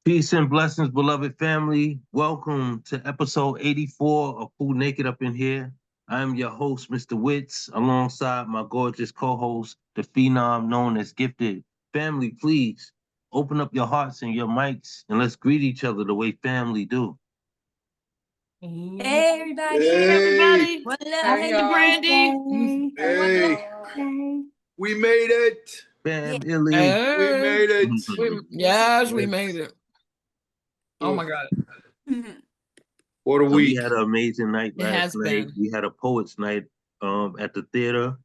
Peace and blessings, beloved family. Welcome to episode 84 of Who Naked Up in Here. I am your host, Mr. Witz, alongside my gorgeous co-host, the phenom known as Gifted. Family, please open up your hearts and your mics and let's greet each other the way family do. Hey, everybody. Hey, everybody. What up? Hey, Brandy. Hey. We made it. Fam, Yeah. Illy. We made it. Yes, we made it. Oh my God. What a So week. we had an amazing night It last has night. been. We had a poets night at the theater.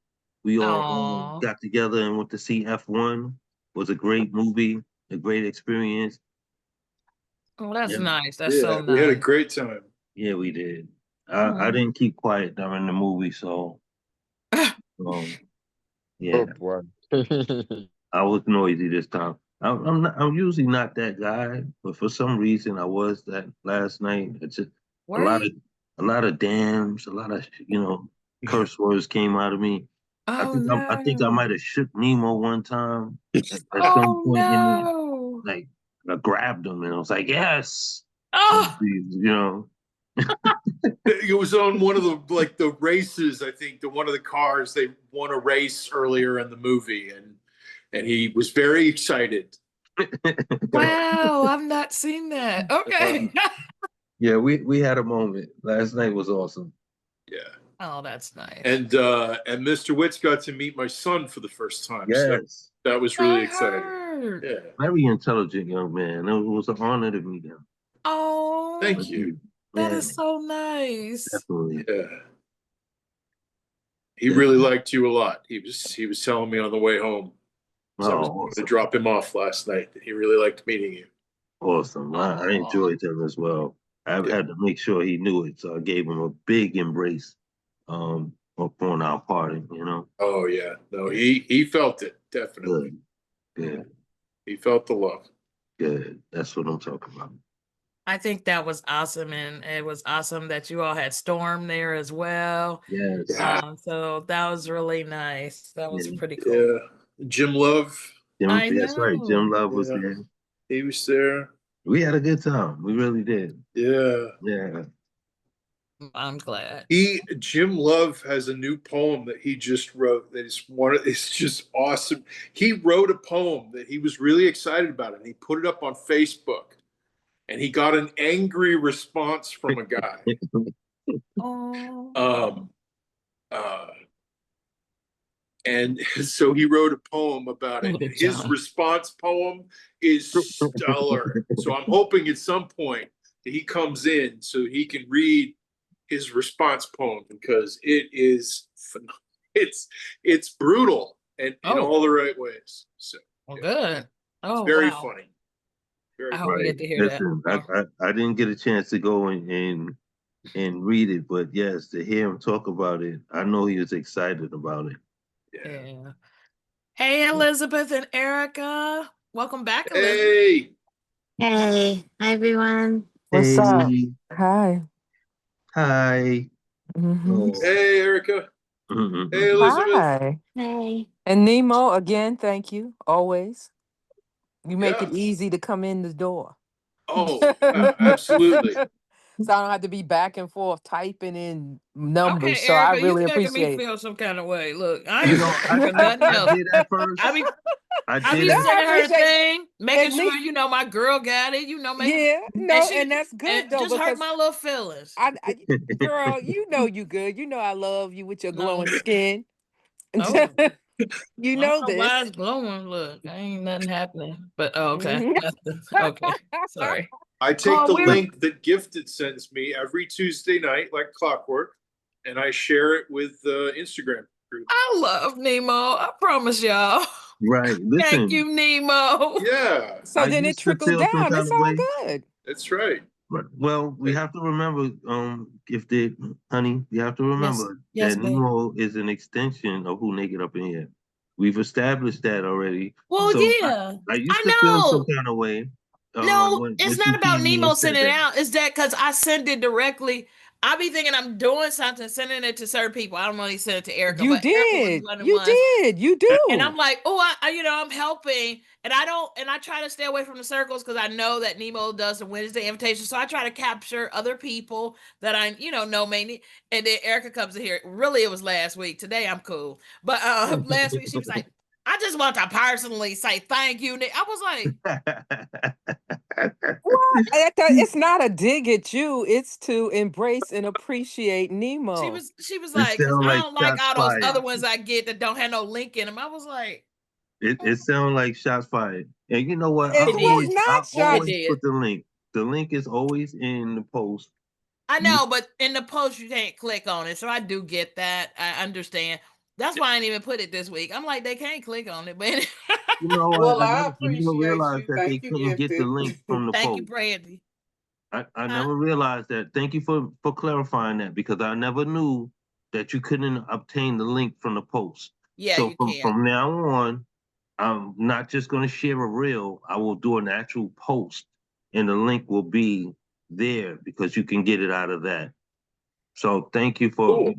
We all Aw. got together and went to see F1. It was a great movie, a great experience. Oh, that's Yeah. nice. That's so nice. We had a great time. Yeah, we did. I didn't keep quiet during the movie, so yeah, I was noisy this time. I'm usually not that guy, but for some reason I was that last night. It's just a lot of damns, a lot of curse words came out of me. I think I might have shook Nemo one time at some point in it. Like I grabbed him and I was like, yes. Oh, It was on one of the races, I think, one of the cars. They won a race earlier in the movie, and he was very excited. wow. I've not seen that. Okay. Yeah, we had a moment. Last night was awesome. Yeah. Oh, that's nice. And Mr. Witz got to meet my son for the first time. Yes. So that was really exciting. Yeah. Very intelligent young man. It was an honor to meet him. Oh, Thank you. That is so nice. Definitely. Yeah. He really liked you a lot. He was telling me on the way home. So I was going to drop him off last night. He really liked meeting you. Awesome. I enjoyed him as well. I had to make sure he knew it, so I gave him a big embrace upon our party, Oh yeah. No, he felt it, definitely. Good. He felt the love. Good. That's what I'm talking about. I think that was awesome, and it was awesome that you all had Storm there as well. Yes. So that was really nice. That was pretty cool. Yeah. Jim Love. That's right. Jim Love was there. He was there. We had a good time. We really did. Yeah. Yeah. I'm glad. Jim Love has a new poem that he just wrote that it's just awesome. He wrote a poem that he was really excited about, and he put it up on Facebook. And he got an angry response from a guy. And so he wrote a poem about it. And his response poem is stellar. So I'm hoping at some point that he comes in so he can read his response poem, because it is it's brutal and in all the right ways. So good. Oh, it's very funny. I hope we get to hear that. I didn't get a chance to go and read it, but yes, to hear him talk about it, I know he was excited about it. Yeah. Hey, Elizabeth and Erica. Welcome back, Elizabeth. Hey. Hi, everyone. What's up? Hi. Mm-hmm. Hey, Erica. Mm-hmm. Hey, Elizabeth. Hi. Hey. And Nemo, again, thank you, always. You make it easy to come in the door. Oh, absolutely. So I don't have to be back and forth typing in numbers. Okay, so Erica, I really you appreciate making me feel feel some kind of way. Look, I ain't for nothing else. I did at first. I be No, sending her a thing, making at sure my girl got it. And that's good though. Just hurt my little feelings. Girl, you good. You know I love you with your glowing skin. Oh. You know this. Why it's glowing? Look, ain't nothing happening. But okay, okay, sorry. I take the link that Gifted sends me every Tuesday night, like clockwork, and I share it with the Instagram group. I love Nemo. I promise y'all. Right. Listen. Thank you, Nemo. Yeah. So then it trickles down. It's all good. That's right. Well, we have to remember, Gifted, honey, you have to remember that Nemo is an extension of Who Naked Up in Here. We've established that already. Well, so yeah. I used to feel some kind of way. No, it's not about Nemo sending it out. It's that because I send it directly. I be thinking I'm doing something, sending it to certain people. I don't know, he sent it to Erica, You but Erica was did. one of the You ones. did. You And do. I'm like, oh, I'm helping, and I try to stay away from the circles because I know that Nemo does the Wednesday invitation, so I try to capture other people that I, know mainly. And then Erica comes in here. Really, it was last week. Today I'm cool, but last week she was like, I just want to personally say thank you. I was like, What? It's not a dig at you. It's to embrace and appreciate she Nemo. was she was It like, because sounds I like don't like shots all those fired. other ones I get that don't have no link in them. I was like, It sounds like shots fired. And you know what? It was I not it shots. always did. put the link. The link is always in the post. I know, but in the post you can't click on it, so I do get that. I understand. That's why I didn't even put it this week. I'm like, they can't click on it, but You know, Well, I I never appreciate realized you. that they Thank you, couldn't get the Gifted. link from the thank you, post. Brandy. I never realized that. Thank you for clarifying that, because I never knew that you couldn't obtain the link from the post. Yeah, So you can't. from now on, I'm not just going to share a reel. I will do an actual post, and the link will be there because you can get it out of that. So thank you for Cool.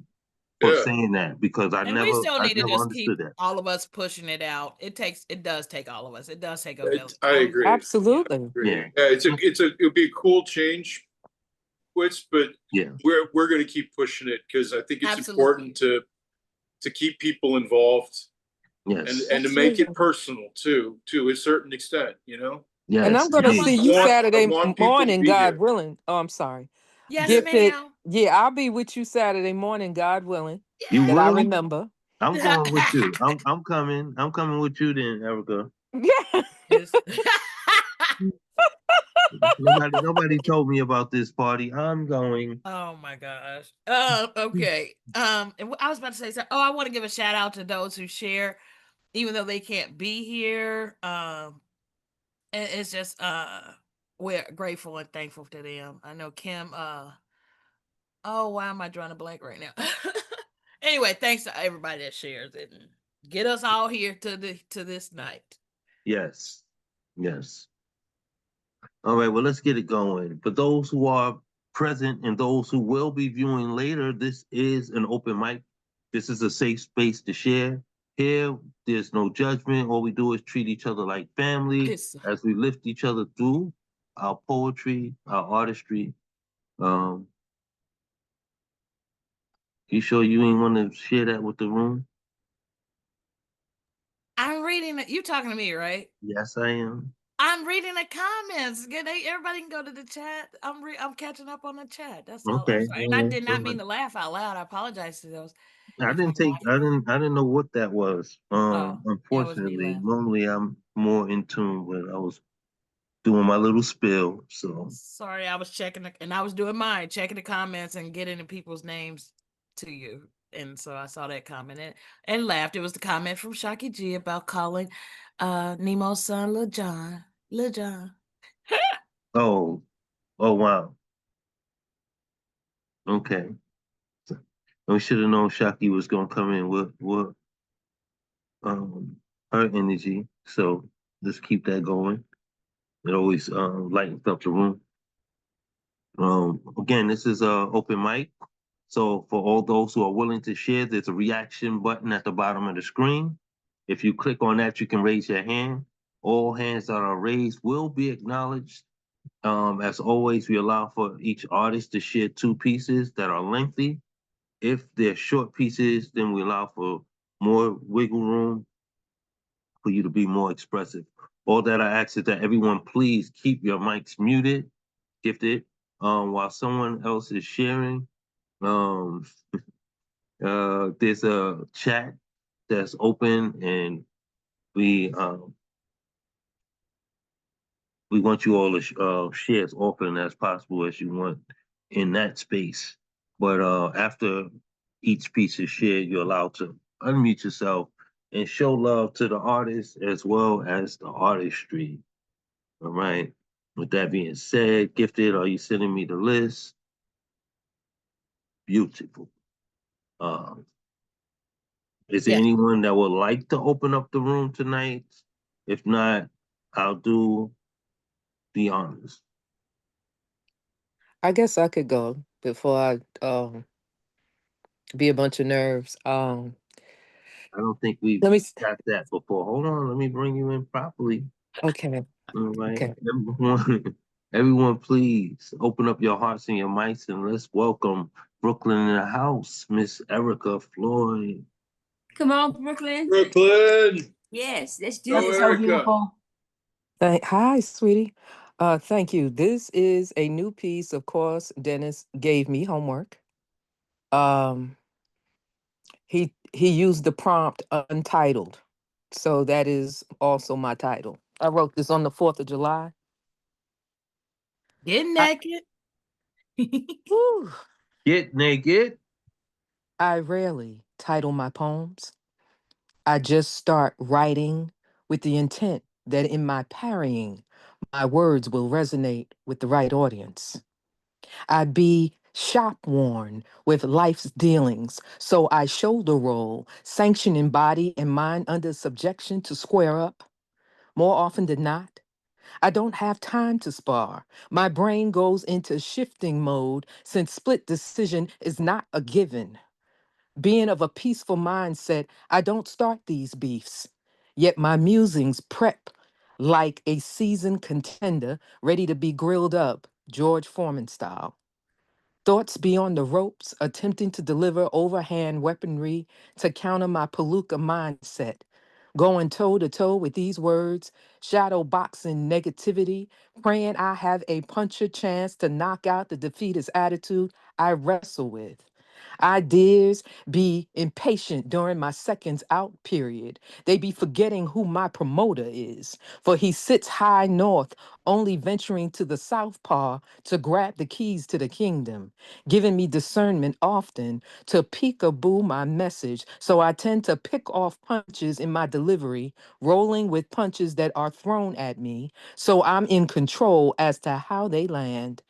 Yeah. saying that, because I And we still need to never just understood keep that. all of us pushing it out. It does take all of us. It does take a village. I agree. Absolutely. Yeah. It'll be a cool change, Wits, but Yeah. we're going to keep pushing it because I think it's Absolutely. important to keep people involved Yes. and to make it personal too, to a certain extent, Yes. And I'm going to I see want you I Saturday want people to morning, be God here. willing. Oh, I'm sorry. Yes, Gifted. ma'am. Yeah, I'll be with you Saturday morning, God willing. You That I will? remember. I'm going with you. I'm coming. I'm coming with you then, Erica. Yeah. Yes. Nobody told me about this party. I'm going. Oh my gosh. Okay. And I was about to say something. Oh, I want to give a shout out to those who share, even though they can't be here. It's just we're grateful and thankful to them. I know Kim. Oh, why am I drawing a blank right now? Anyway, thanks to everybody that shares it and get us all here to this night. Yes. Yes. All right, well, let's get it going. For those who are present and those who will be viewing later, this is an open mic. This is a safe space to share. Here, there's no judgment. All we do is treat each other like family as we lift each other through our poetry, our artistry. You sure you ain't want to share that with the room? I'm reading it. You talking to me, right? Yes, I am. I'm reading the comments. Everybody can go to the chat. I'm catching up on the chat. That's all. Okay. I'm sorry. And I did not mean to laugh out loud. I apologize to those. I didn't know what that was. It was me Unfortunately, laughing. normally I'm more in tune when I was doing my little spill. So sorry, I was checking and I was doing mine, checking the comments and getting the people's names to you. And so I saw that comment and laughed. It was the comment from Shocky G about calling Nemo's son Lil John. Lil John. oh wow. Okay. We should have known Shocky was gonna come in with her energy. So let's keep that going. It always lightens up the room. Again, this is open mic. So for all those who are willing to share, there's a reaction button at the bottom of the screen. If you click on that, you can raise your hand. All hands that are raised will be acknowledged. As always, we allow for each artist to share 2 pieces that are lengthy. If they're short pieces, then we allow for more wiggle room for you to be more expressive. All that I ask is that everyone please keep your mics muted, Gifted, while someone else is sharing. There's a chat that's open, and we want you all to share as often as possible as you want in that space. But after each piece is shared, you're allowed to unmute yourself and show love to the artist as well as the artistry. All right. With that being said, Gifted, are you sending me the list? Beautiful. Is there anyone that would like to open up the room tonight? If not, I'll do the honors. I guess I could go. before I be a bunch of nerves. I don't think we've Let me. got that before. Hold on, let me bring you in properly. Okay. All right, Okay. everyone, everyone, please open up your hearts and your mics and let's welcome Brooklyn in the house, Miss Erica Floyd. Come on, Brooklyn. Brooklyn. Yes, let's do Go, this. So Erica. beautiful. Hi, sweetie. Thank you. This is a new piece. Of course, Dennis gave me homework. Um, he used the prompt untitled, so that is also my title. I wrote this on the 4th of July. Get I, naked. whew, Get naked. I rarely title my poems. I just start writing with the intent that in my parrying, my words will resonate with the right audience. I be shop worn with life's dealings, so I shoulder roll, sanctioning body and mind under subjection to square up. More often than not, I don't have time to spar. My brain goes into shifting mode since split decision is not a given. Being of a peaceful mindset, I don't start these beefs. Yet my musings prep like a seasoned contender ready to be grilled up, George Foreman style. Thoughts beyond the ropes, attempting to deliver overhand weaponry to counter my palooka mindset. Going toe to toe with these words, shadow boxing negativity, praying I have a puncher chance to knock out the defeatist attitude I wrestle with. Ideas be impatient during my seconds out period. They be forgetting who my promoter is. For he sits high north, only venturing to the south paw to grab the keys to the kingdom, giving me discernment often to peekaboo my message. So I tend to pick off punches in my delivery, rolling with punches that are thrown at me. So I'm in control as to how they land.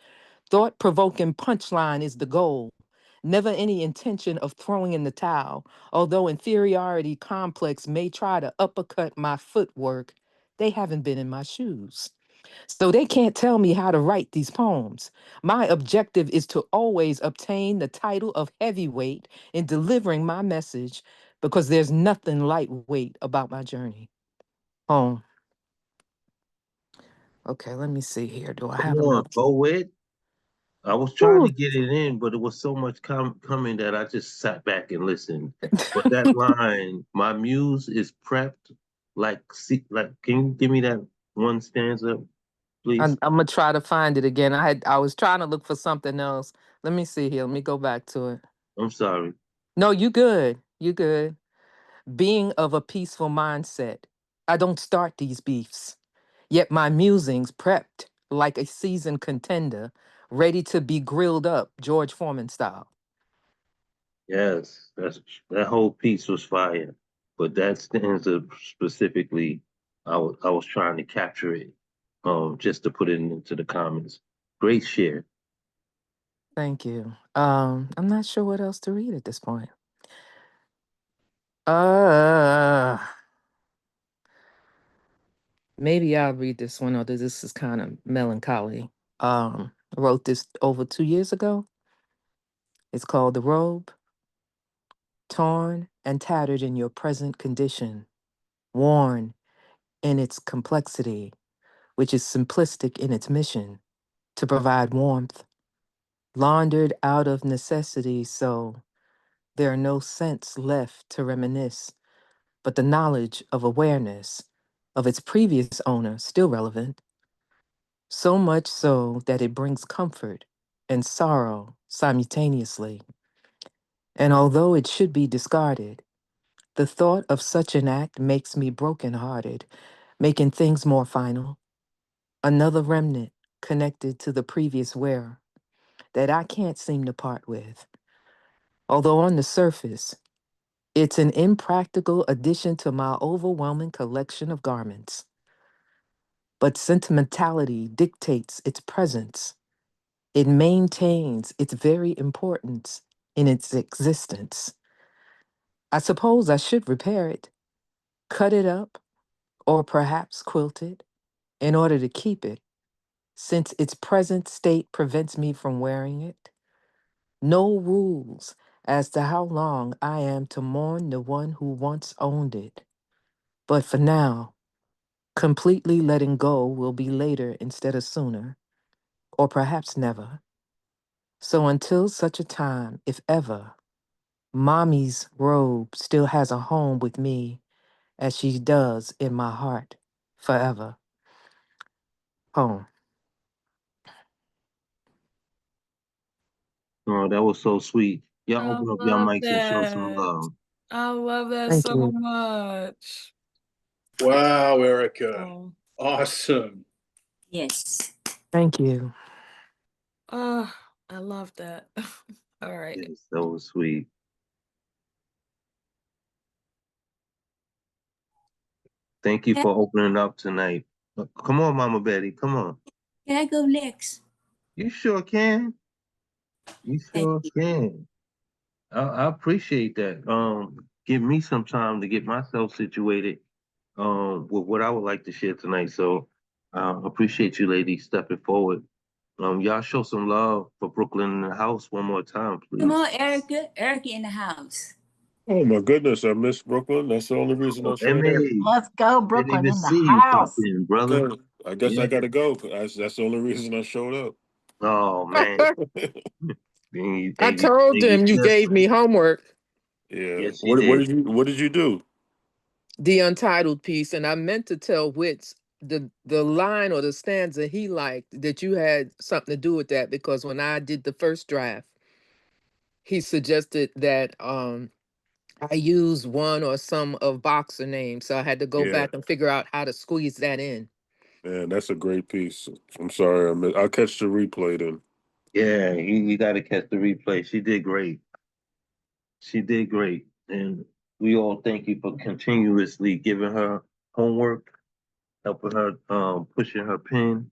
Thought provoking punchline is the goal. Never any intention of throwing in the towel, although inferiority complex may try to uppercut my footwork. They haven't been in my shoes. So they can't tell me how to write these poems. My objective is to always obtain the title of heavyweight in delivering my message because there's nothing lightweight about my journey. Home. Okay, let me see here. Do I Come have on, enough? poet. I was trying to Whew. get it in, but it was so much coming that I just sat back and listened. But that line, my muse is prepped like, see, like, can you give me that one stanza, please? I'm gonna try to find it again. I was trying to look for something else. Let me see here. Let me go back to it. I'm sorry. No, you good. You good. Being of a peaceful mindset. I don't start these beefs. Yet my musings prepped like a seasoned contender, ready to be grilled up, George Foreman style. Yes, that whole piece was fire. But that stanza specifically, I was trying to capture it, just to put it into the comments. Great share. Thank you. I'm not sure what else to read at this point. Uh Maybe I'll read this one, although this is kind of melancholy. I wrote this over 2 years ago. It's called The Robe. Torn and tattered in your present condition, worn in its complexity, which is simplistic in its mission to provide warmth, laundered out of necessity, so there are no scents left to reminisce, but the knowledge of awareness of its previous owner still relevant, so much so that it brings comfort and sorrow simultaneously. And although it should be discarded, the thought of such an act makes me brokenhearted, making things more final. Another remnant connected to the previous wearer that I can't seem to part with. Although on the surface, it's an impractical addition to my overwhelming collection of garments. But sentimentality dictates its presence. It maintains its very importance in its existence. I suppose I should repair it, cut it up, or perhaps quilt it in order to keep it, since its present state prevents me from wearing it. No rules as to how long I am to mourn the one who once owned it. But for now, completely letting go will be later instead of sooner, or perhaps never. So until such a time, if ever, Mommy's robe still has a home with me as she does in my heart forever. Home. Oh, that was so sweet. Y'all I open up your love mics and show some that. love. I love that Thank so you. much. Wow, Erica. Oh, Awesome. Yes. Thank you. I love that. All right. Yes, that was sweet. Thank you for opening up tonight. Come on, Mama Betty. Come on. Can I go next? You sure can. You Thank sure you. can. I appreciate that. Give me some time to get myself situated with what I would like to share tonight. So appreciate you ladies stepping forward. Y'all show some love for Brooklyn in the house one more time, Come please. on, Erica. Erica in the house. Oh my goodness, I missed Brooklyn. That's the only reason I showed MA, up. Let's go, didn't Brooklyn even in the see you pop house. in, brother. Okay, I guess Yeah. I gotta go. That's the only reason I showed up. Oh man. And I you, told and you them you just gave me homework, Yeah. yes, she What did. did you do? the Untitled piece, and I meant to tell Wits the line or the stanza he liked that you had something to do with that, because when I did the first draft, he suggested that I use one or some of boxer names, so I had to go Yeah, back and figure out how to squeeze that in. man, that's a great piece. I'm sorry, I'll catch the replay then. Yeah, you got to catch the replay. She did great. She did great. And we all thank you for continuously giving her homework, helping her, pushing her pen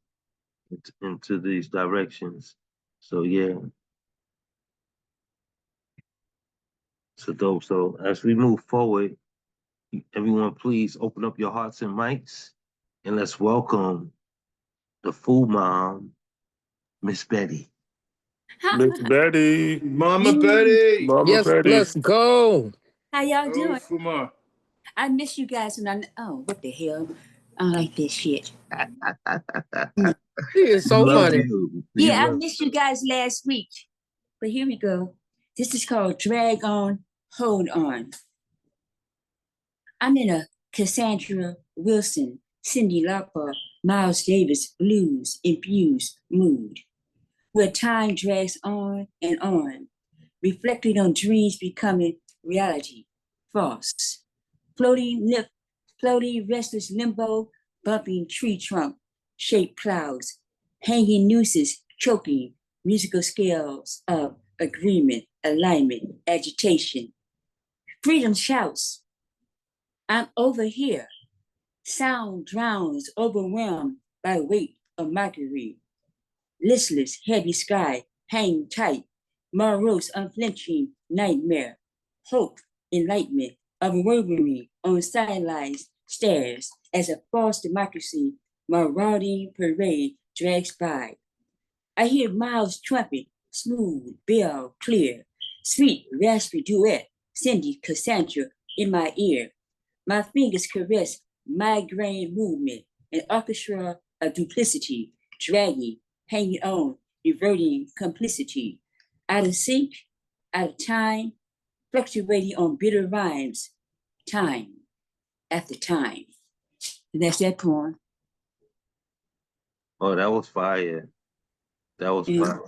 into these directions. So yeah, so dope. So as we move forward, everyone please open up your hearts and mics and let's welcome the food mom, Miss Betty. Miss Betty, Mama Betty. Mama Yes, Betty. let's go. How y'all Oh, doing? Fuma. I miss you guys when oh, what the hell? I don't like this shit. He is We so love funny. you. We Yeah, I love missed you guys last week. But here we go. This is called Drag On, Hold On. I'm in a Cassandra Wilson, Cyndi Lauper, Miles Davis blues infused mood, where time drags on and on, reflecting on dreams becoming reality, false. Floating restless limbo, bumping tree trunk, shaped clouds, hanging nooses, choking, musical scales of agreement, alignment, agitation. Freedom shouts, I'm over here. Sound drowns, overwhelmed by weight of mockery. Listless, heavy sky, hang tight, morose, unflinching nightmare. Hope, enlightenment, unwavering on sidelines, stares as a false democracy, marauding parade drags by. I hear Miles' trumpet, smooth, bell, clear, sweet, raspy duet, Cyndi, Cassandra in my ear. My fingers caress migraine movement, an orchestra of duplicity, dragging, hanging on, reverting complicity. Out of sync, out of time, fluctuating on bitter rhymes, time after time. And that's that poem. Oh, that was fire. That was Yeah. fire.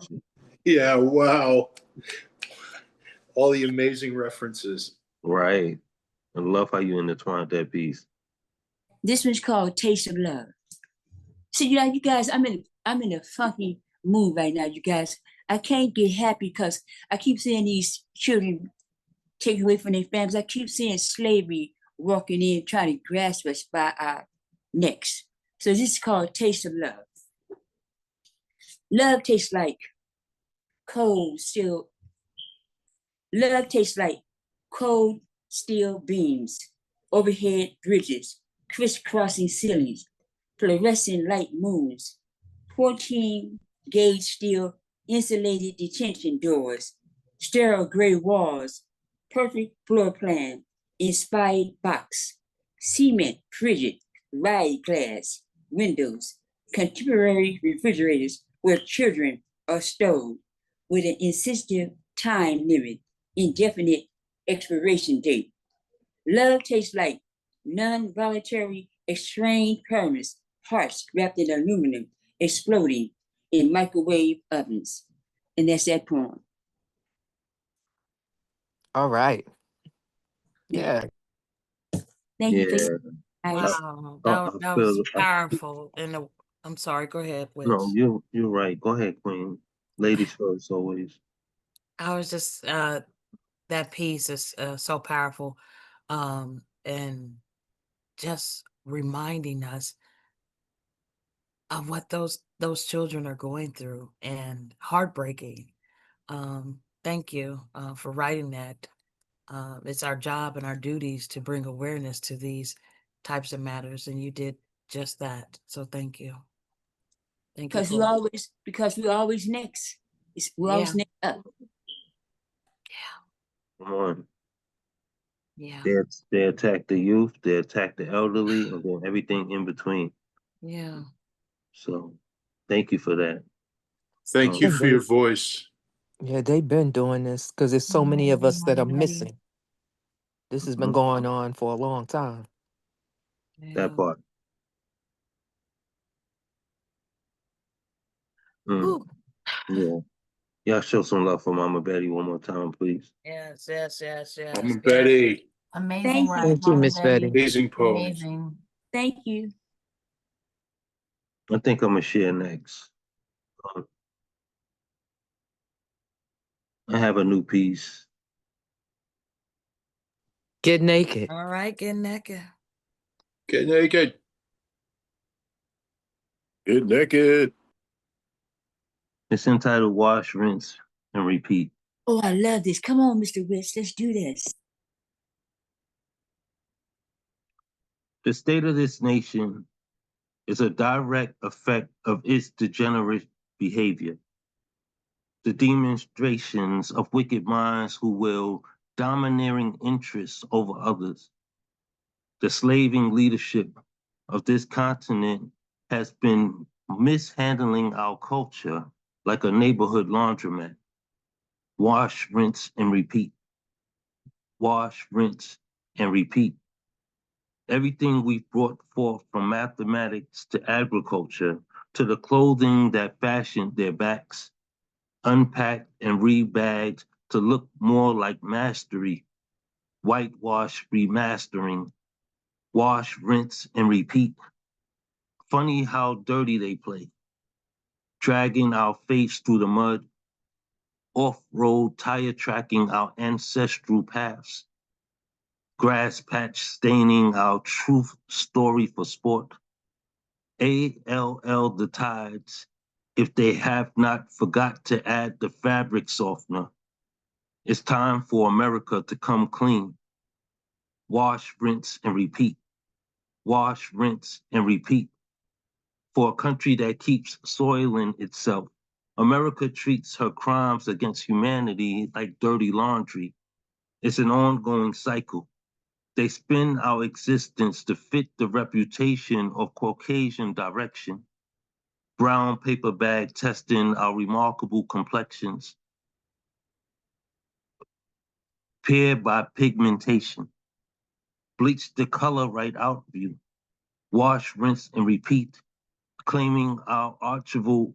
Yeah, wow. All the amazing references. Right. I love how you intertwined that piece. This one's called Taste of Love. See, you guys, I'm in a funky mood right now, you guys. I can't get happy because I keep seeing these children taken away from their families. I keep seeing slavery walking in, trying to grasp us by our necks. So this is called Taste of Love. Love tastes like cold steel. Love tastes like cold steel beams, overhead bridges, crisscrossing ceilings, fluorescent light moons, 14 gauge steel insulated detention doors, sterile gray walls, perfect floor plan, inspired box, cement, frigid, ride glass, windows, contemporary refrigerators where children are stowed with an insistent time limit, indefinite expiration date. Love tastes like non-voluntary exchange permits, hearts wrapped in aluminum, exploding in microwave ovens. And that's that poem. All right. Yeah. Thank you for Yeah. your eyes. Wow, I that was feel. powerful. And I'm sorry, go ahead, No, Wiz. you're right. Go ahead, Queen. Ladies first, always. I was just that piece is so powerful, and just reminding us of what those children are going through and heartbreaking. Thank you for writing that. It's our job and our duties to bring awareness to these types of matters, and you did just that. So thank you. Thank you Because we're always next. We're always next up. Come on. Yeah. They attack the youth, they attack the elderly, and then everything in between. Yeah. So, thank you for that. Thank you for your voice. Yeah, they've been doing this because there's so many of us that are missing. This has been going on for a long time. That part. Yeah. Y'all show some love for Mama Betty one more time, please. Yes. Mama Betty. Amazing Thank you. work, Thank you, Mama Miss Betty. Amazing poems. Amazing. Thank you. I think I'm gonna share next. I have a new piece. Get naked. All right, get naked. Get naked. Get naked. It's entitled Wash, Rinse, and Repeat. Oh, I love this. Come on, Mr. Rich. Let's do this. The state of this nation is a direct effect of its degenerate behavior. The demonstrations of wicked minds who will domineering interests over others. The slaving leadership of this continent has been mishandling our culture like a neighborhood laundromat. Wash, rinse, and repeat. Wash, rinse, and repeat. Everything we've brought forth from mathematics to agriculture to the clothing that fashioned their backs, unpacked and rebagged to look more like mastery, whitewash remastering, wash, rinse, and repeat. Funny how dirty they play, dragging our face through the mud, off-road tire tracking our ancestral paths, grass patch staining our truth story for sport. ALL the tides, if they have not forgot to add the fabric softener. It's time for America to come clean. Wash, rinse, and repeat. Wash, rinse, and repeat. For a country that keeps soiling itself, America treats her crimes against humanity like dirty laundry. It's an ongoing cycle. They spin our existence to fit the reputation of Caucasian direction. Brown paper bag testing our remarkable complexions. Paired by pigmentation. Bleach the color right out of you. Wash, rinse, and repeat. Claiming our archival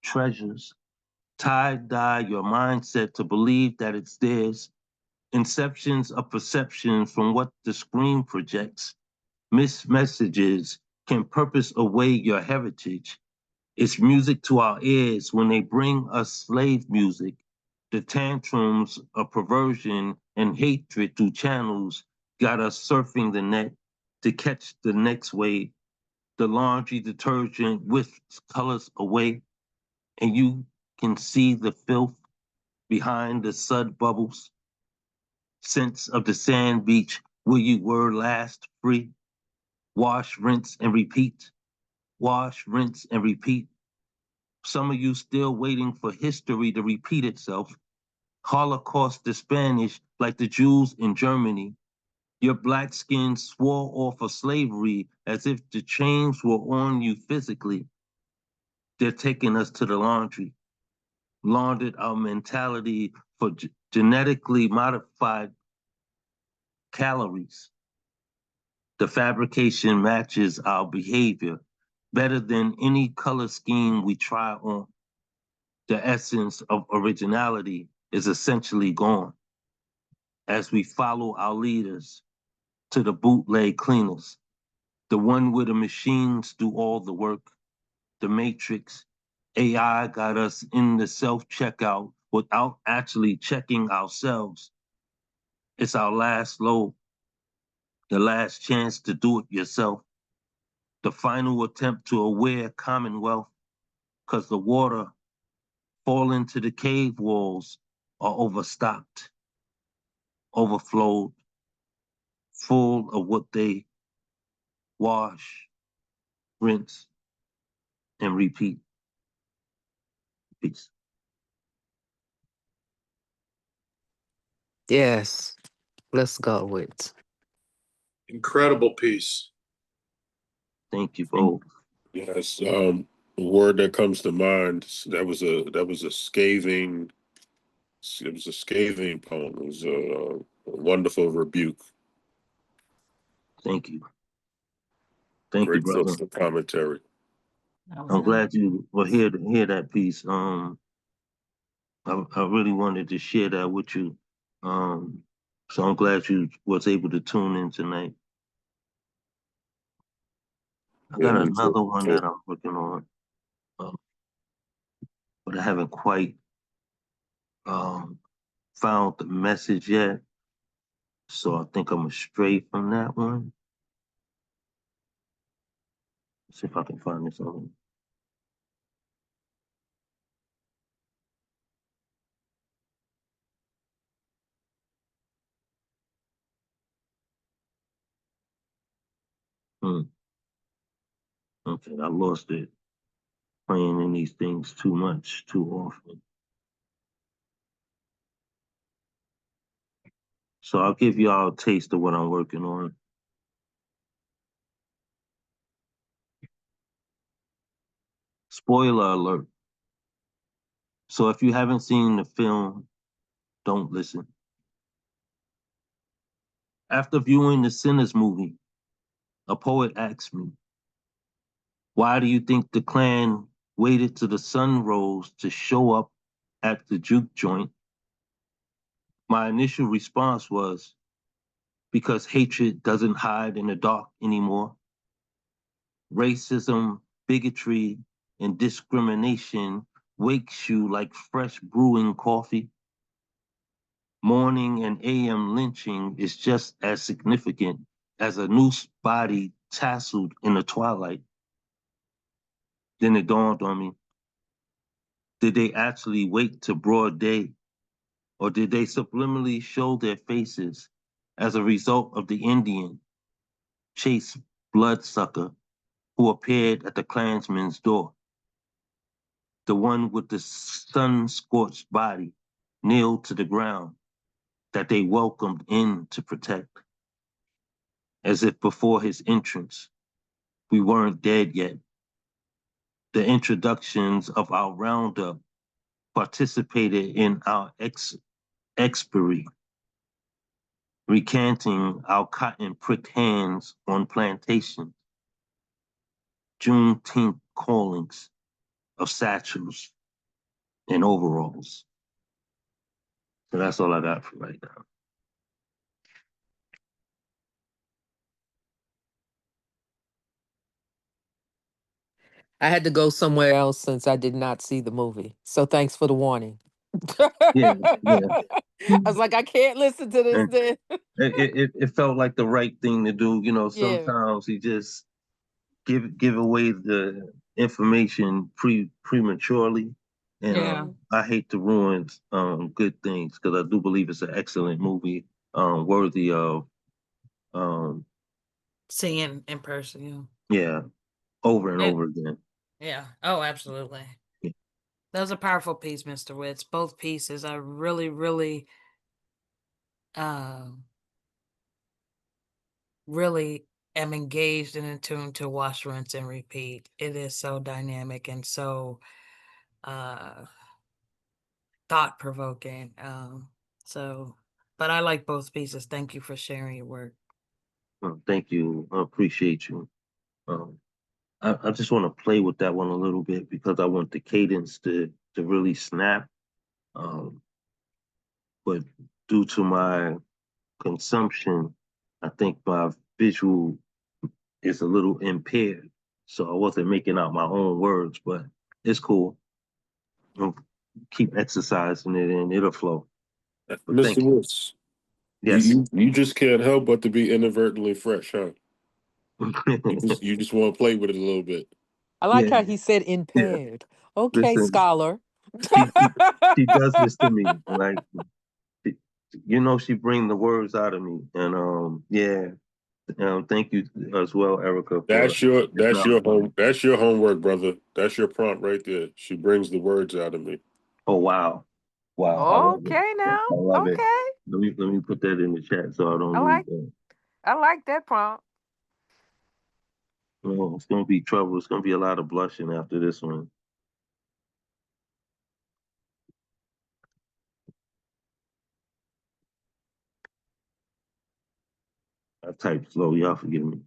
treasures. Tie-dye your mindset to believe that it's theirs. Inceptions of perceptions from what the screen projects. Missed messages can purpose away your heritage. It's music to our ears when they bring us slave music. The tantrums of perversion and hatred through channels got us surfing the net to catch the next wave. The laundry detergent whisks colors away, and you can see the filth behind the sud bubbles. Scents of the sand beach where you were last free. Wash, rinse, and repeat. Wash, rinse, and repeat. Some of you still waiting for history to repeat itself. Holocaust the Spanish like the Jews in Germany. Your black skin swore off of slavery as if the chains were on you physically. They're taking us to the laundry, laundered our mentality for genetically modified calories. The fabrication matches our behavior better than any color scheme we try on. The essence of originality is essentially gone as we follow our leaders to the bootleg cleaners, the one where the machines do all the work, the matrix. AI got us in the self-checkout without actually checking ourselves. It's our last load, the last chance to do it yourself, the final attempt to aware commonwealth, because the water fall into the cave walls are overstocked, overflowed, full of what they wash, rinse, and repeat. Peace. Yes. Let's go with. Incredible piece. Thank you both. Yes. The word that comes to mind, that was a scathing, it was a scathing poem. It was a wonderful rebuke. Thank you. Thank you, Great brother. social commentary. I'm glad you were here to hear that piece. I really wanted to share that with you. So I'm glad you was able to tune in tonight. I got another one that I'm working on, but I haven't quite found the message yet. So I think I'm gonna stray from that one. Let's see if I can find this one. Okay, I lost it. Playing in these things too much, too often. So I'll give y'all a taste of what I'm working on. Spoiler alert. So if you haven't seen the film, don't listen. After viewing the Sinners movie, a poet asked me, why do you think the Klan waited till the sun rose to show up at the juke joint? My initial response was, because hatred doesn't hide in the dark anymore. Racism, bigotry, and discrimination wakes you like fresh brewing coffee. Morning and AM lynching is just as significant as a noose body tasseled in the twilight. Then it dawned on me, did they actually wait to broad day, or did they subliminally show their faces as a result of the Indian, Chase Bloodsucker, who appeared at the Klansman's door? The one with the sun-scorched body nailed to the ground that they welcomed in to protect. As if before his entrance, we weren't dead yet. The introductions of our roundup participated in our expiry, recanting our cotton-pricked hands on plantations, Juneteenth callings of satchels and overalls. So that's all I got for right now. I had to go somewhere else since I did not see the movie. So thanks for the warning. Yeah. I was like, I can't listen to this And then. it felt like the right thing to do. You know, sometimes you just give away the information prematurely, and I hate to ruin good things because I do believe it's an excellent movie, worthy of seeing in person. yeah, over and over again. Yeah. Oh, absolutely. Yeah. That was a powerful piece, Mr. Witz. Both pieces. I really, really, really am engaged and in tune to Wash, Rinse, and Repeat. It is so dynamic and so thought-provoking. But I like both pieces. Thank you for sharing your work. Thank you. I appreciate you. I just want to play with that one a little bit because I want the cadence to really snap. But due to my consumption, I think my visual is a little impaired. So I wasn't making out my own words, but it's cool. I'll keep exercising it and it'll flow. But Mr. Woods, yes. you just can't help but to be inadvertently fresh, huh? You just want to play with it a little bit. I like how he said impaired. Yeah. Okay, Listen, scholar. she does this to me. Like, she bring the words out of me. And yeah. Thank you as well, Erica. That's your homework, brother. That's your prompt right there. She brings the words out of me. Oh wow. Wow, I love it. Okay now. I love it. Okay. Let me put that in the chat so I don't lose that. I like that prompt. Oh, it's gonna be trouble. It's gonna be a lot of blushing after this one. I type slow, y'all forgive me.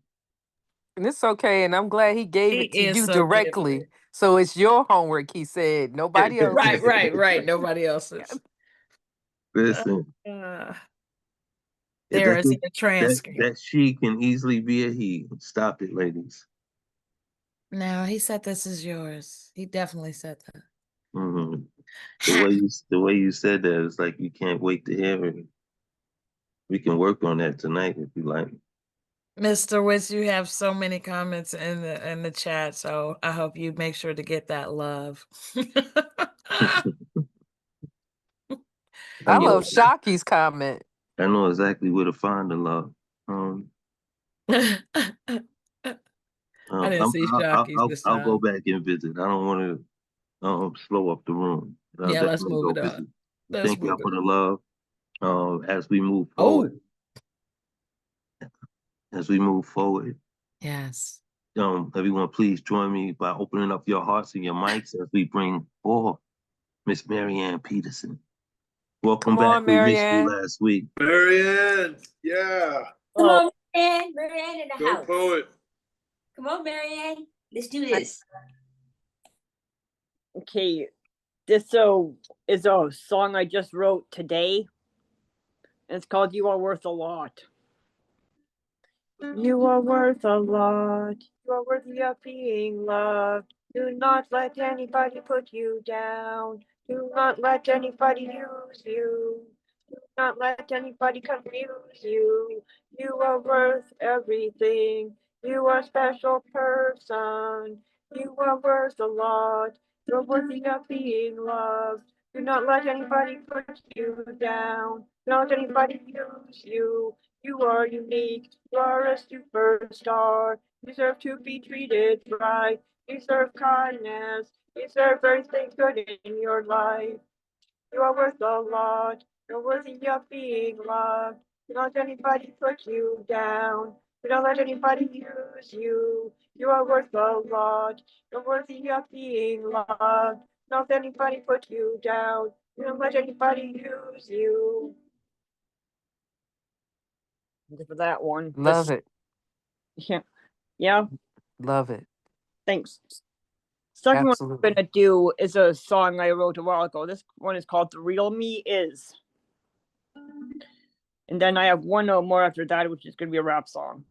And it's okay, and I'm glad he gave it to is you so directly. good. So it's your homework, he said. Nobody else. Right. Nobody else's. Listen. There is a transcript. That she can easily be a he. Stop it, ladies. No, he said this is yours. He definitely said that. Mm-hmm. The way you said that, it's like you can't wait to hear it. We can work on that tonight if you like. Mr. Witz, you have so many comments in the chat, so I hope you make sure to get that love. I love Shocky's comment. I know exactly where to find the love. I didn't see Shocky's this time. I'll go back and visit. I don't want to slow up the room. Yeah, let's move it on. Thank y'all for the love. As we move forward. As we move forward. Yes. Everyone, please join me by opening up your hearts and your mics as we bring forth Miss Marianne Peterson. Welcome back. We missed you last week. Marianne, yeah. Come on, Marianne. Marianne in the house. Poet. Come on, Marianne. Let's do this. Okay, this is a song I just wrote today. And it's called You Are Worth a Lot. You are worth a lot. You are worthy of being loved. Do not let anybody put you down. Do not let anybody use you. Do not let anybody confuse you. You are worth everything. You are a special person. You are worth a lot. You're worthy of being loved. Do not let anybody put you down. Do not let anybody use you. You are unique. You are a superstar. You deserve to be treated right. You deserve kindness. You deserve everything good in your life. You are worth a lot. You're worthy of being loved. Do not let anybody put you down. Do not let anybody use you. You are worth a lot. You're worthy of being loved. Do not let anybody put you down. Do not let anybody use you. For that one. Love it. Yeah. Love it. Thanks. Second one I'm gonna do is a song I wrote a while ago. This one is called The Real Me Is. And then I have one more after that, which is gonna be a rap song.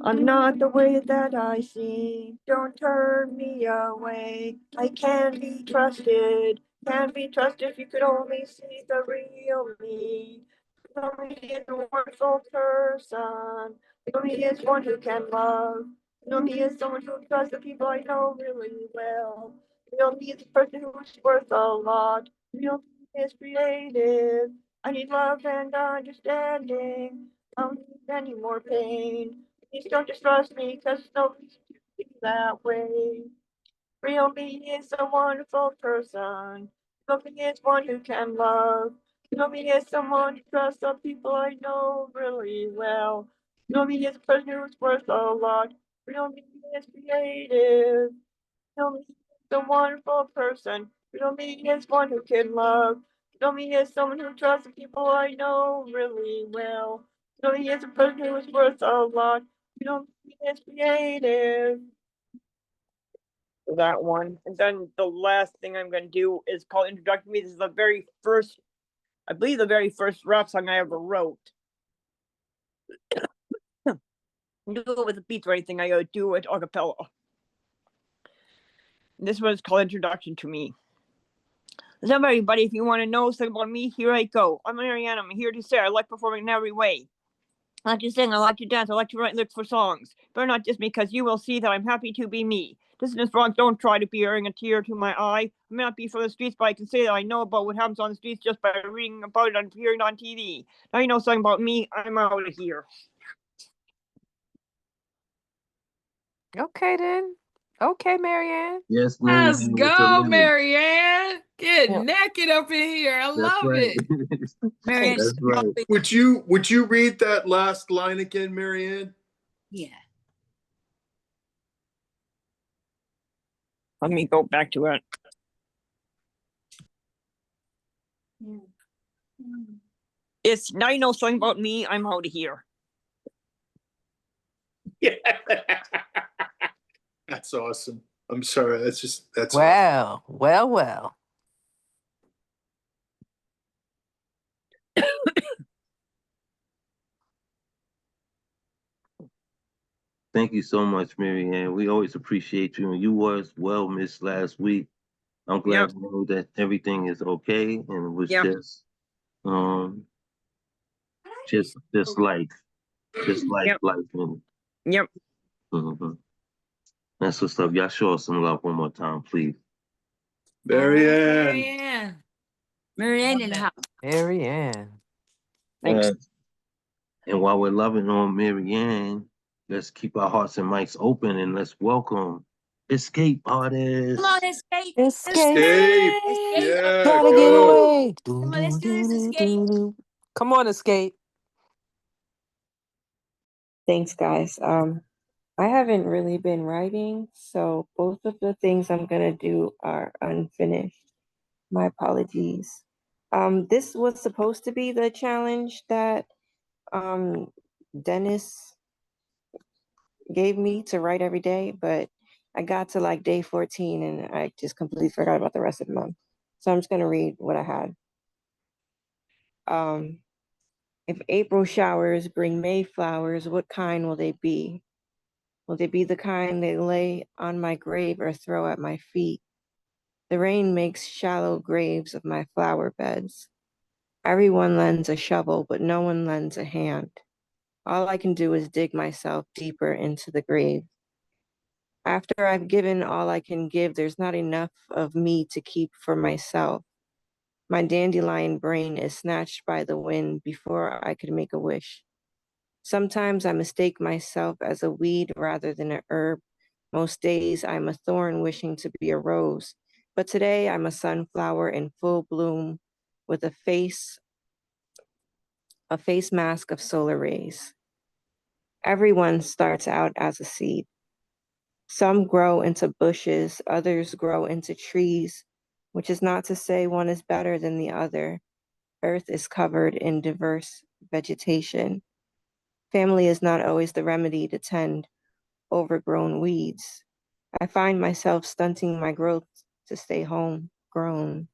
I'm not the way that I seem. Don't turn me away. I can be trusted. Can be trusted if you could only see the real me. Real me is a wonderful person. Real me is one who can love. Real me is someone who trusts the people I know really well. Real me is a person who is worth a lot. Real me is creative. I need love and understanding. I don't need any more pain. Please don't distrust me, cause no reason to be that way. Real me is a wonderful person. Real me is one who can love. Real me is someone who trusts the people I know really well. Real me is a person who's worth a lot. Real me is creative. Real me is a wonderful person. Real me is one who can love. Real me is someone who trusts the people I know really well. Real me is a person who is worth a lot. Real me is creative. That one. And then the last thing I'm going to do is called Introduction to Me. This is the very first, I believe the very first rap song I ever wrote. Do it with the beats or anything, I gotta do it a cappella. This one's called Introduction to Me. What's up, everybody? If you want to know something about me, here I go. I'm Marianne. I'm here to say I like performing in every way. I like to sing, I like to dance, I like to write lyrics for songs. But not just because you will see that I'm happy to be me. Listen is wrong, don't try to bring a tear to my eye. I may not be from the streets, but I can say that I know about what happens on the streets just by reading about it and hearing it on TV. Now you know something about me, I'm out of here. Okay then. Okay, Marianne. Yes, Let's Marianne with the go, limit. Marianne. Get Yeah. naked up in here. I That's love right. it. Marianne, That's right. Would you read that last line again, Marianne? yeah. Let me go back to it. It's now you know something about me, I'm out of here. Yeah. That's awesome. I'm sorry. That's awesome. Well. Thank you so much, Marianne. We always appreciate you. And you was well missed last week. I'm glad to know that everything is okay and it was um just life. Just life. And Yep. mhm. That's what's up. Y'all show us some love one more time, please. Marianne. Marianne. Marianne in the house. Marianne. Thanks. And while we're loving on Marianne, let's keep our hearts and mics open and let's welcome Escape Artists. Come on, escape. Escape. Escape. Yeah, Gotta get go. away. Come on, let's do this, Escape. Come on, Escape. Thanks, guys. I haven't really been writing, so both of the things I'm gonna do are unfinished. My apologies. This was supposed to be the challenge that Dennis gave me to write every day, but I got to like day 14 and I just completely forgot about the rest of the month. So I'm just gonna read what I had. If April showers bring May flowers, what kind will they be? Will they be the kind they lay on my grave or throw at my feet? The rain makes shallow graves of my flower beds. Everyone lends a shovel, but no one lends a hand. All I can do is dig myself deeper into the grave. After I've given all I can give, there's not enough of me to keep for myself. My dandelion brain is snatched by the wind before I could make a wish. Sometimes I mistake myself as a weed rather than an herb. Most days I'm a thorn wishing to be a rose, but today I'm a sunflower in full bloom with a face mask of solar rays. Everyone starts out as a seed. Some grow into bushes, others grow into trees, which is not to say one is better than the other. Earth is covered in diverse vegetation. Family is not always the remedy to tend overgrown weeds. I find myself stunting my growth to stay home grown.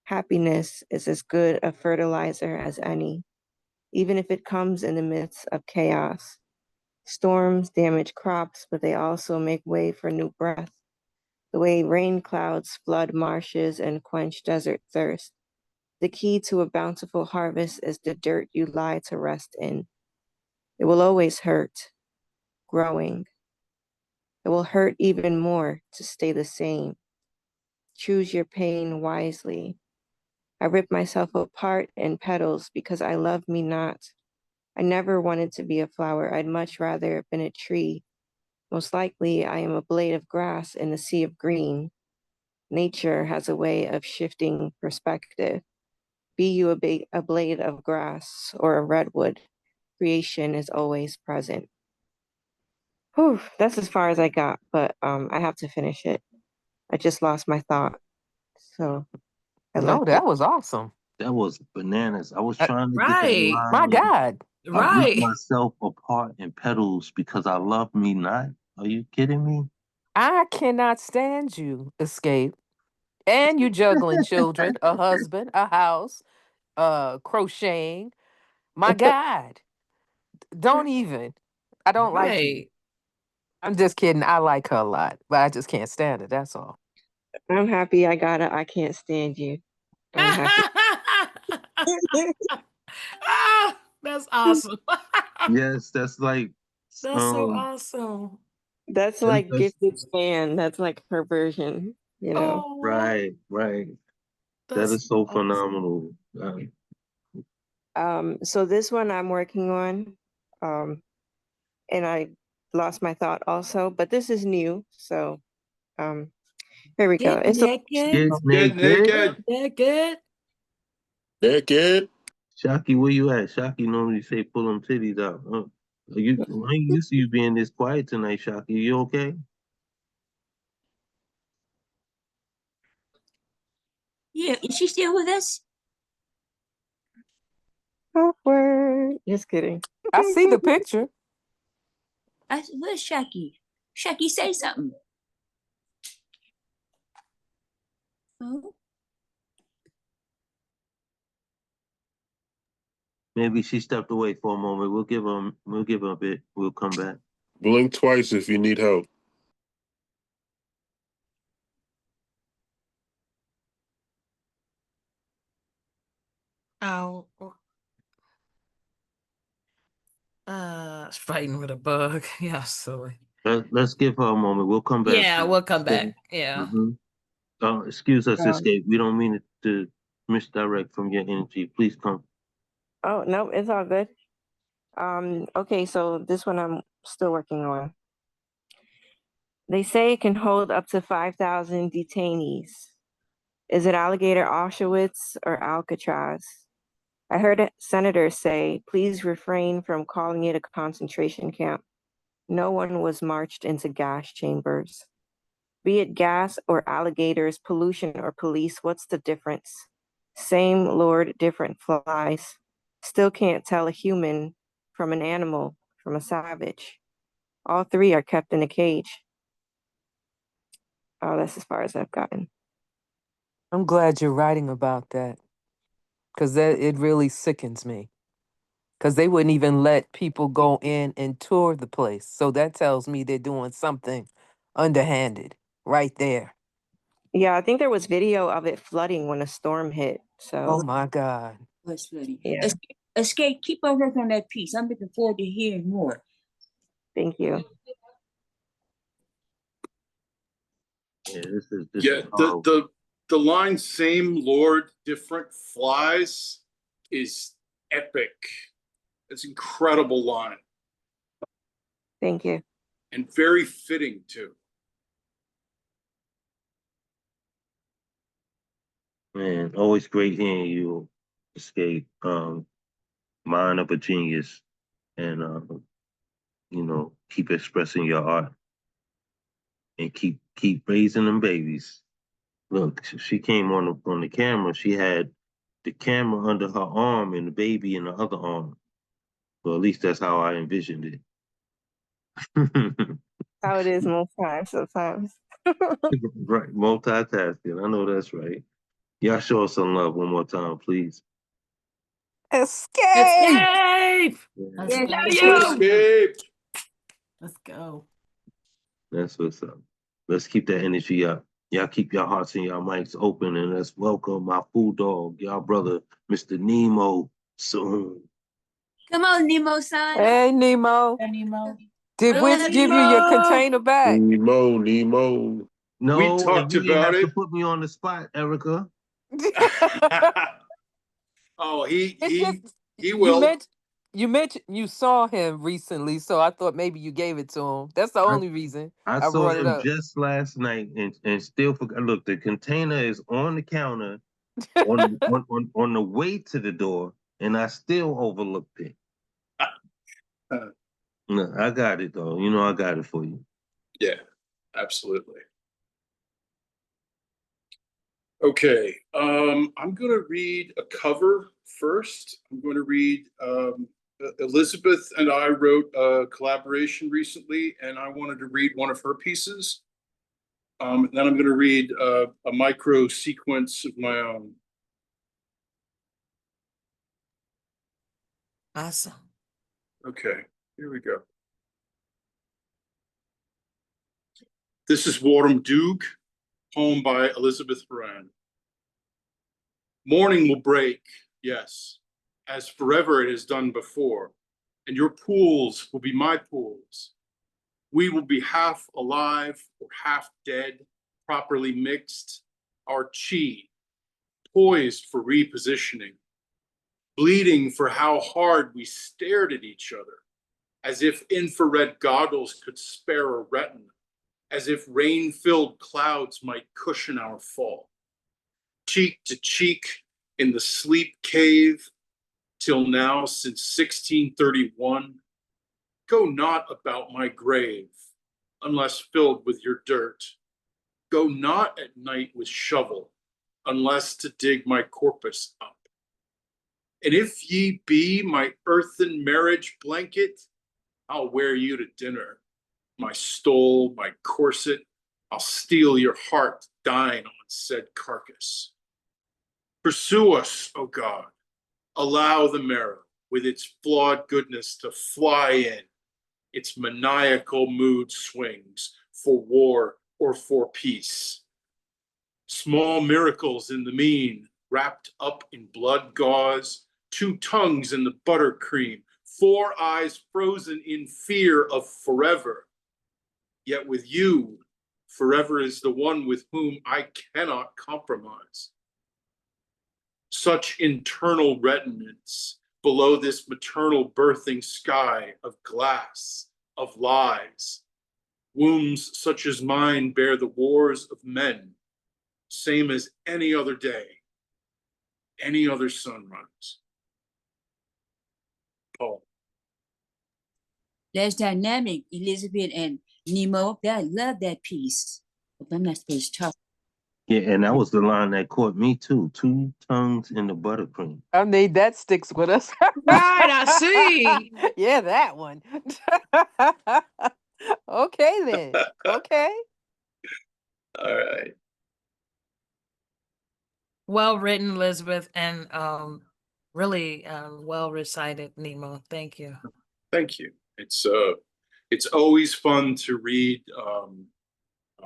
Happiness is as good a fertilizer as any, even if it comes in the midst of chaos. Storms damage crops, but they also make way for new breath. The way rain clouds flood marshes and quench desert thirst. The key to a bountiful harvest is the dirt you lie to rest in. It will always hurt, growing. It will hurt even more to stay the same. Choose your pain wisely. I rip myself apart in petals because I love me not. I never wanted to be a flower. I'd much rather have been a tree. Most likely, I am a blade of grass in a sea of green. Nature has a way of shifting perspective. Be you a blade of grass or a redwood, creation is always present. Whew, that's as far as I got, but I have to finish it. I just lost my thought, so I No, left it. that was awesome. That was bananas. I was trying to get that Right. line My in. God. I ripped Right. myself apart in petals because I love me not. Are you kidding me? I cannot stand you, Escape. And you juggling children, a husband, a house, crocheting. My God. Don't even. I don't like you. Right. I'm just kidding. I like her a lot, but I just can't stand it. That's all. I'm happy I got it. I can't stand you. I'm happy. Ah, that's awesome. Yes, that's like That's so um awesome. That's that's, like that's gifted fan. That's like her version, you know. Oh, right. That that's is so awesome. phenomenal. So this one I'm working on, and I lost my thought also, but this is new. So um, here we go. It's a Get Get naked. naked. Naked. Naked. Shocky, where you at? Shocky normally say pull them titties out. I ain't used to you being this quiet tonight, Shocky. You okay? Yeah, is she still with us? awkward. Just kidding. I see the picture. Where's Shaki? Shaki, say something. Oh, Maybe she stepped away for a moment. We'll give her a bit. We'll come back. Blink twice if you need help. Oh, fighting with a bug. Yeah, silly. Let's give her a moment. We'll come back. Yeah, we'll come back. Yeah. Mm-hmm. Excuse us, Um, Escape. We don't mean it to misdirect from your energy. Please come. oh no, it's all good. Okay, so this one I'm still working on. They say it can hold up to 5,000 detainees. Is it Alligator Auschwitz or Alcatraz? I heard a senator say, please refrain from calling it a concentration camp. No one was marched into gas chambers. Be it gas or alligators, pollution or police, what's the difference? Same Lord, different flies. Still can't tell a human from an animal, from a savage. All three are kept in a cage. Oh, that's as far as I've gotten. I'm glad you're writing about that because it really sickens me. Because they wouldn't even let people go in and tour the place. So that tells me they're doing something underhanded right there. Yeah, I think there was video of it flooding when a storm hit. Oh So my God. what's funny? yeah, Escape, keep on working on that piece. I'm looking forward to hearing more. thank you. Yeah, this Yeah, is horrible. the line "Same Lord, different flies" is epic. It's an incredible line Thank you. and very fitting too. Man, always great hearing you, Escape. Mind of a genius, and keep expressing your art and keep raising them babies. Look, she came on the camera. She had the camera under her arm and the baby in the other arm. Well, at least that's how I envisioned it. How it is most times, sometimes. Right, multitasking. I know that's right. Y'all show us some love one more time, please. Escape! Escape. Yeah, Let's Yeah, go. Escape. Let's go. that's what's up. Let's keep that energy up. Y'all keep your hearts and your mics open, and let's welcome my food dog, y'all brother, Mr. Nemo, soon. Come on, Nemo-san. Hey, Nemo. Nemo. Did What Witch up, give you your Nemo? container back? Nemo. We No, and talked you didn't about have to it. put me on the spot, Erica. Oh, It's just he you will. meant You mentioned you saw him recently, so I thought maybe you gave it to him. That's the I, only reason I I saw brought it him up. just last night and still forgot. Look, the container is on the counter on the way to the door, and I still overlooked it. No, I got it though. You know, I got it for you. Yeah, absolutely. Okay, I'm going to read a cover first. I'm going to read Elizabeth and I wrote a collaboration recently, and I wanted to read one of her pieces. Then I'm going to read a micro sequence of my own. Awesome. Okay, here we go. This is Warm Doog, poem by Elizabeth Horan. Morning will break, yes, as forever it has done before, and your pools will be my pools. We will be half alive or half dead, properly mixed, our chi, poised for repositioning, bleeding for how hard we stared at each other, as if infrared goggles could spare a retina, as if rain-filled clouds might cushion our fall. Cheek to cheek in the sleep cave, till now since 1631, go not about my grave, unless filled with your dirt. Go not at night with shovel, unless to dig my corpus up. And if ye be my earthen marriage blanket, I'll wear you to dinner. My stole, my corset, I'll steal your heart, dine on said carcass. Pursue us, O God. Allow the marrow, with its flawed goodness, to fly in, its maniacal mood swings for war or for peace. Small miracles in the mean, wrapped up in blood gauze, 2 tongues in the buttercream, 4 eyes frozen in fear of forever. Yet with you, forever is the one with whom I cannot compromise. Such internal retinence below this maternal birthing sky of glass, of lies. Wombs such as mine bear the wars of men, same as any other day, any other sunrise. Poem. That's dynamic, Elizabeth and Nemo. I love that piece. But I'm not supposed to talk. Yeah, and that was the line that caught me too. 2 tongues in the buttercream. I mean, that sticks with us. Right, I see. Yeah, that one. Okay, then. Okay. All right. Well written, Elizabeth, and really well recited, Nemo. Thank you. Thank you. It's always fun to read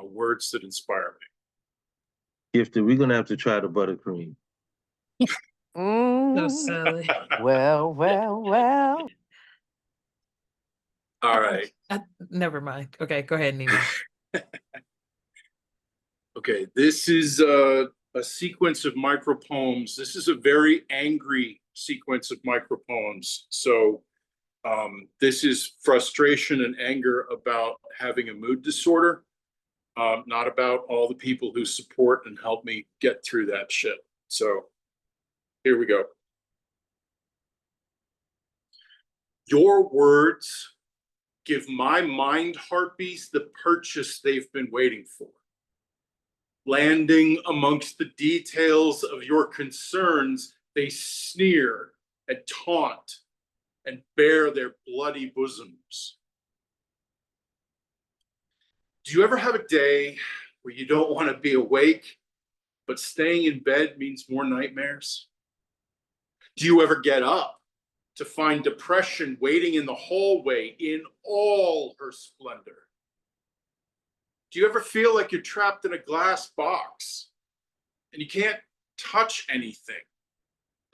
words that inspire me. Gifted, we're gonna have to try the buttercream. So silly. Well, well, well. All right. Never mind. Okay, go ahead, Nemo. Okay, this is a sequence of micropoems. This is a very angry sequence of micropoems. So this is frustration and anger about having a mood disorder, not about all the people who support and help me get through that shit. So here we go. Your words give my mind heartbeats the purchase they've been waiting for. Landing amongst the details of your concerns, they sneer and taunt and bare their bloody bosoms. Do you ever have a day where you don't want to be awake, but staying in bed means more nightmares? Do you ever get up to find depression waiting in the hallway in all her splendor? Do you ever feel like you're trapped in a glass box and you can't touch anything?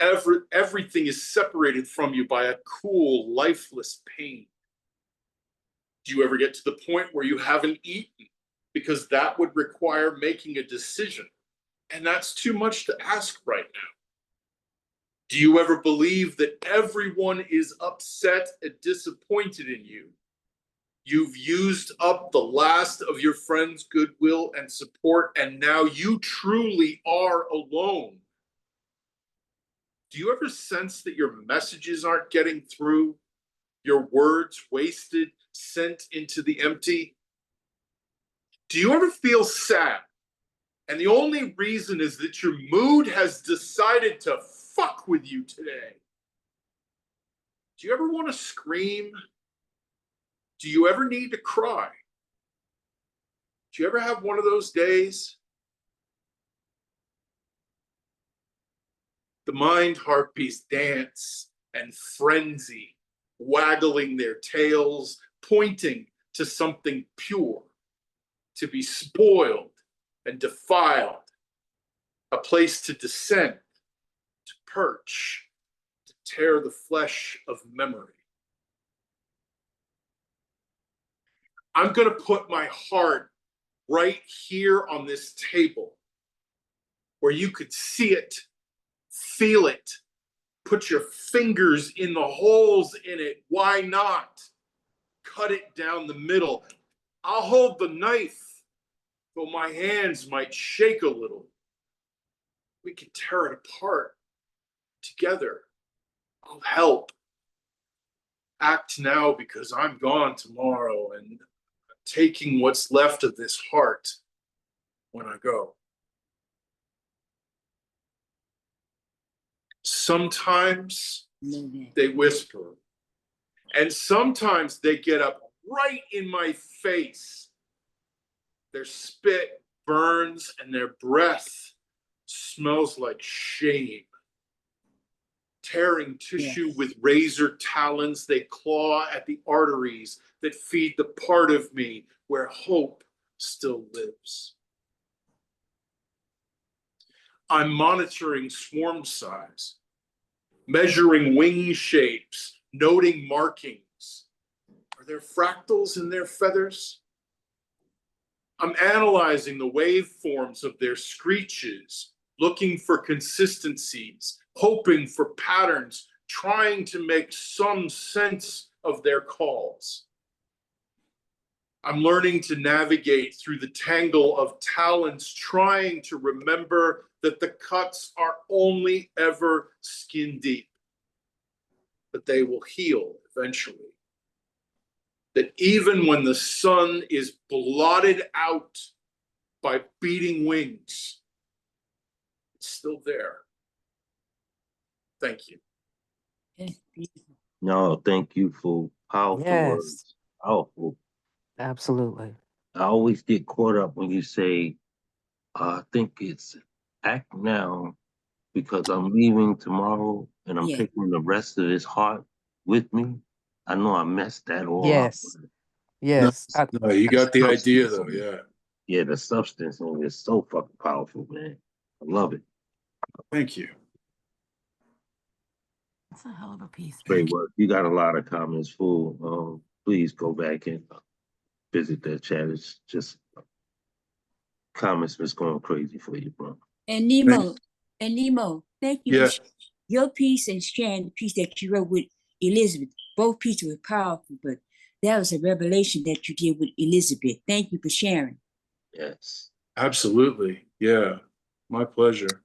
Everything is separated from you by a cool, lifeless pain. Do you ever get to the point where you haven't eaten because that would require making a decision? And that's too much to ask right now. Do you ever believe that everyone is upset and disappointed in you? You've used up the last of your friends' goodwill and support, and now you truly are alone. Do you ever sense that your messages aren't getting through? Your words wasted, sent into the empty? Do you ever feel sad? And the only reason is that your mood has decided to fuck with you today. Do you ever want to scream? Do you ever need to cry? Do you ever have one of those days? The mind harpies dance and frenzy, waggling their tails, pointing to something pure, to be spoiled and defiled, a place to descend, to perch, to tear the flesh of memory. I'm going to put my heart right here on this table where you could see it, feel it, put your fingers in the holes in it. Why not? Cut it down the middle. I'll hold the knife, though my hands might shake a little. We can tear it apart together. I'll help. Act now because I'm gone tomorrow and taking what's left of this heart when I go. Sometimes they whisper, and sometimes they get up right in my face. Their spit burns and their breath smells like shame. Tearing tissue with razor talons, they claw at the arteries that feed the part of me where hope still lives. I'm monitoring swarm size, measuring wing shapes, noting markings. Are there fractals in their feathers? I'm analyzing the waveforms of their screeches, looking for consistencies, hoping for patterns, trying to make some sense of their calls. I'm learning to navigate through the tangle of talons, trying to remember that the cuts are only ever skin deep, but they will heal eventually. That even when the sun is blotted out by beating wings, it's still there. Thank you. No, thank you for powerful Yes, words. Powerful. absolutely. I always get caught up when you say, I think it's act now because I'm leaving tomorrow and I'm taking the rest of this heart with me. I know I messed that all up. Yes, yes. No, you got the idea though, yeah. Yeah, the substance on it is so fucking powerful, man. I love it. Thank you. That's a hell of a piece. Great work. You got a lot of comments, fool. Please go back and visit that chat. It's just comments was going crazy for you, bro. And Nemo, thank you Yeah. for your piece and sharing the piece that you wrote with Elizabeth. Both pieces were powerful, but that was a revelation that you did with Elizabeth. Thank you for sharing. Yes. Absolutely. Yeah. My pleasure.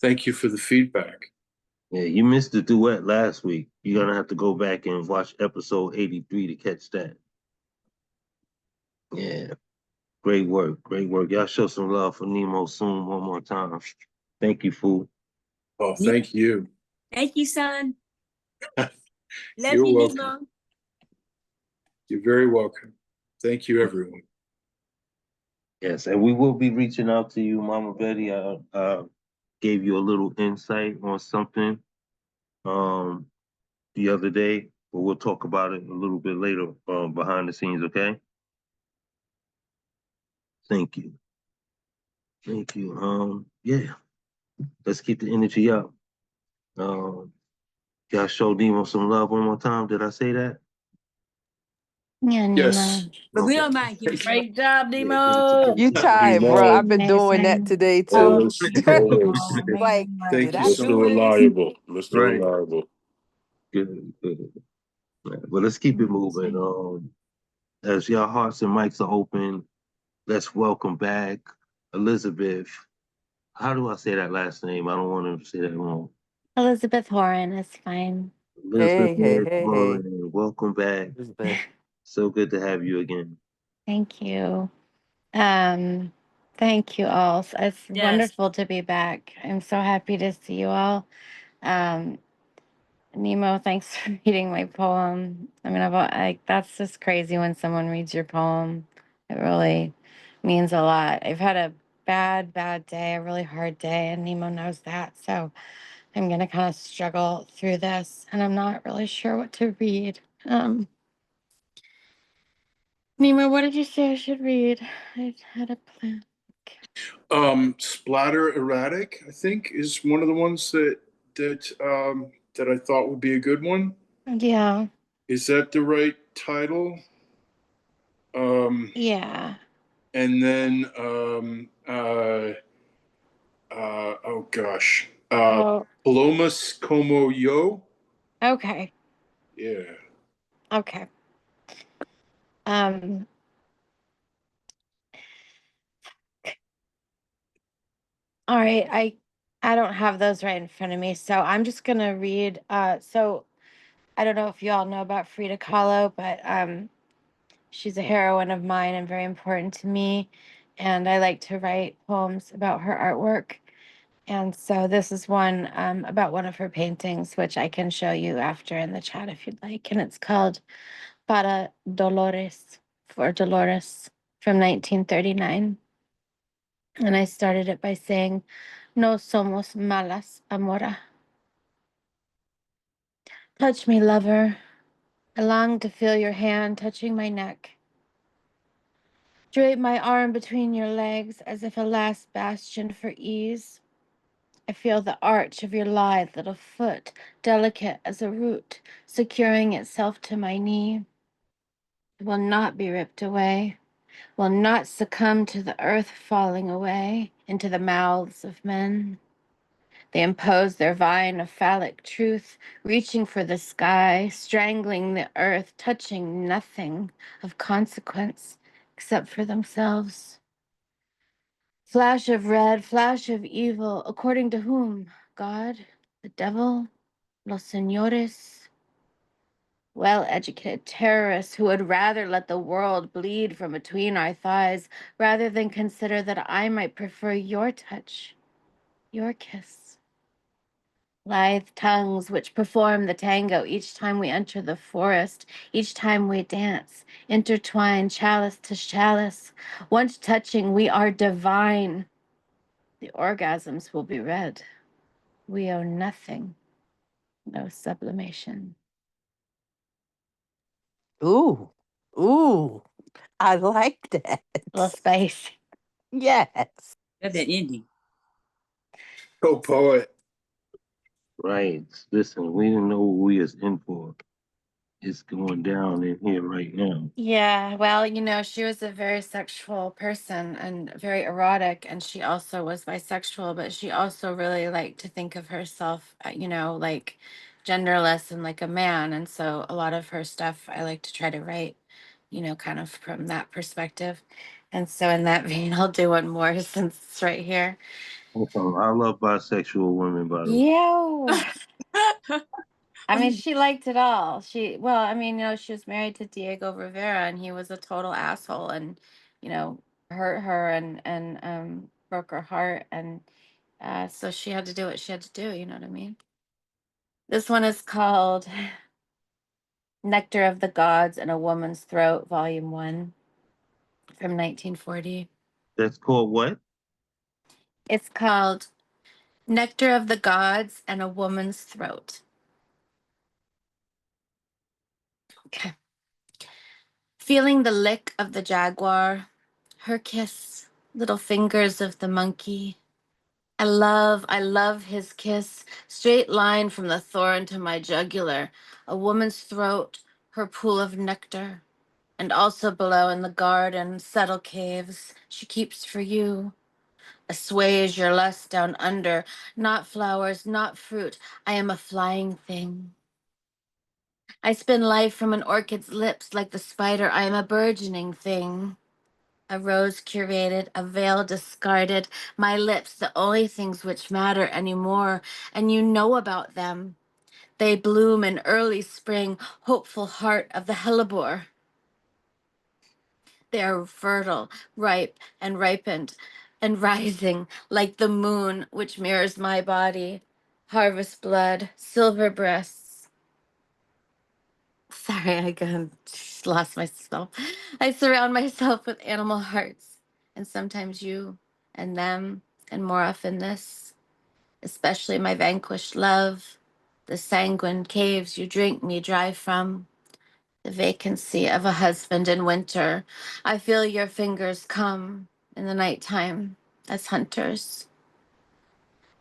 Thank you for the feedback. Yeah, you missed the duet last week. You're gonna have to go back and watch episode 83 to catch that. Yeah. Great work. Great work. Y'all show some love for Nemo soon one more time. Thank you, fool. Oh, thank you. Thank you, son. Love You're you, welcome. Nemo. You're very welcome. Thank you, everyone. Yes, and we will be reaching out to you, Mama Betty. I gave you a little insight on something the other day, but we'll talk about it a little bit later behind the scenes, okay? Thank you. Thank you. Yeah, let's keep the energy up. Y'all show Nemo some love one more time. Did I say that? Yeah, Nemo. Yes. But we don't mind giving some. Great job, Yeah, Nemo. You tired, bro. I've been doing that Amazing. today too. Always, always. Oh, Like, man. Thank did you I so Mr. do much. this? Reliable. Mr. Right. Reliable. Good, good. Right. Well, let's keep it moving. As your hearts and mics are open, let's welcome back Elizabeth. How do I say that last name? I don't want to say that wrong. Elizabeth Horan is fine. Elizabeth, Hey. welcome back. Elizabeth. So good to have you again. Thank you. Thank you all. It's Yes. wonderful to be back. I'm so happy to see you all. Nemo, thanks for reading my poem. I mean, that's just crazy when someone reads your poem. It really means a lot. I've had a bad day, a really hard day, and Nemo knows that. So I'm gonna kind of struggle through this, and I'm not really sure what to read. Nemo, what did you say I should read? I had a plan. Splatter Erratic, I think, is one of the ones that I thought would be a good one. Yeah. Is that the right title? Yeah. And then oh gosh. Oh, Palomas Como Yo. okay. Yeah. Okay. Um, all right. I don't have those right in front of me, so I'm just gonna read. So I don't know if you all know about Frida Kahlo, but she's a heroine of mine and very important to me. And I like to write poems about her artwork. And so this is one about one of her paintings, which I can show you after in the chat if you'd like. And it's called Para Dolores, for Dolores, from 1939. And I started it by saying, No somos malas, amora. Touch me, lover. I long to feel your hand touching my neck. Drape my arm between your legs as if a last bastion for ease. I feel the arch of your lithe little foot, delicate as a root, securing itself to my knee. It will not be ripped away, will not succumb to the earth falling away into the mouths of men. They impose their vine of phallic truth, reaching for the sky, strangling the earth, touching nothing of consequence except for themselves. Flash of red, flash of evil, according to whom? God, the devil, los señores? Well-educated terrorists who would rather let the world bleed from between our thighs rather than consider that I might prefer your touch, your kiss. Lithe tongues which perform the tango each time we enter the forest, each time we dance, intertwine chalice to chalice. Once touching, we are divine. The orgasms will be red. We owe nothing, no sublimation. Ooh. I like that. A little spicy. Yes. Got that ending. Poet. Right. Listen, we didn't know what we was in for. It's going down in here right now. Yeah, well, she was a very sexual person and very erotic, and she also was bisexual, but she also really liked to think of herself, like genderless and like a man. And so a lot of her stuff I like to try to write, kind of from that perspective. And so in that vein, I'll do one more since it's right here. I love bisexual women, by the way. Yo. I mean, she liked it all. She was married to Diego Rivera, and he was a total asshole, and hurt her and broke her heart, and so she had to do what she had to do. You know what I mean? This one is called "Nectar of the Gods in a Woman's Throat," Volume 1, from 1940. That's called what? It's called "Nectar of the Gods and a Woman's Throat." Okay. Feeling the lick of the jaguar, her kiss, little fingers of the monkey. I love his kiss, straight line from the thorn to my jugular, a woman's throat, her pool of nectar. And also below in the garden, subtle caves she keeps for you. Assuage your lust down under, not flowers, not fruit. I am a flying thing. I spin life from an orchid's lips like the spider. I am a burgeoning thing. A rose curated, a veil discarded. My lips, the only things which matter anymore, and you know about them. They bloom in early spring, hopeful heart of the hellebore. They are fertile, ripe, and ripened, and rising like the moon, which mirrors my body. Harvest blood, silver breasts. Sorry, just lost myself. I surround myself with animal hearts, and sometimes you and them, and more often this, especially my vanquished love, the sanguine caves you drink me dry from. The vacancy of a husband in winter. I feel your fingers come in the nighttime as hunters.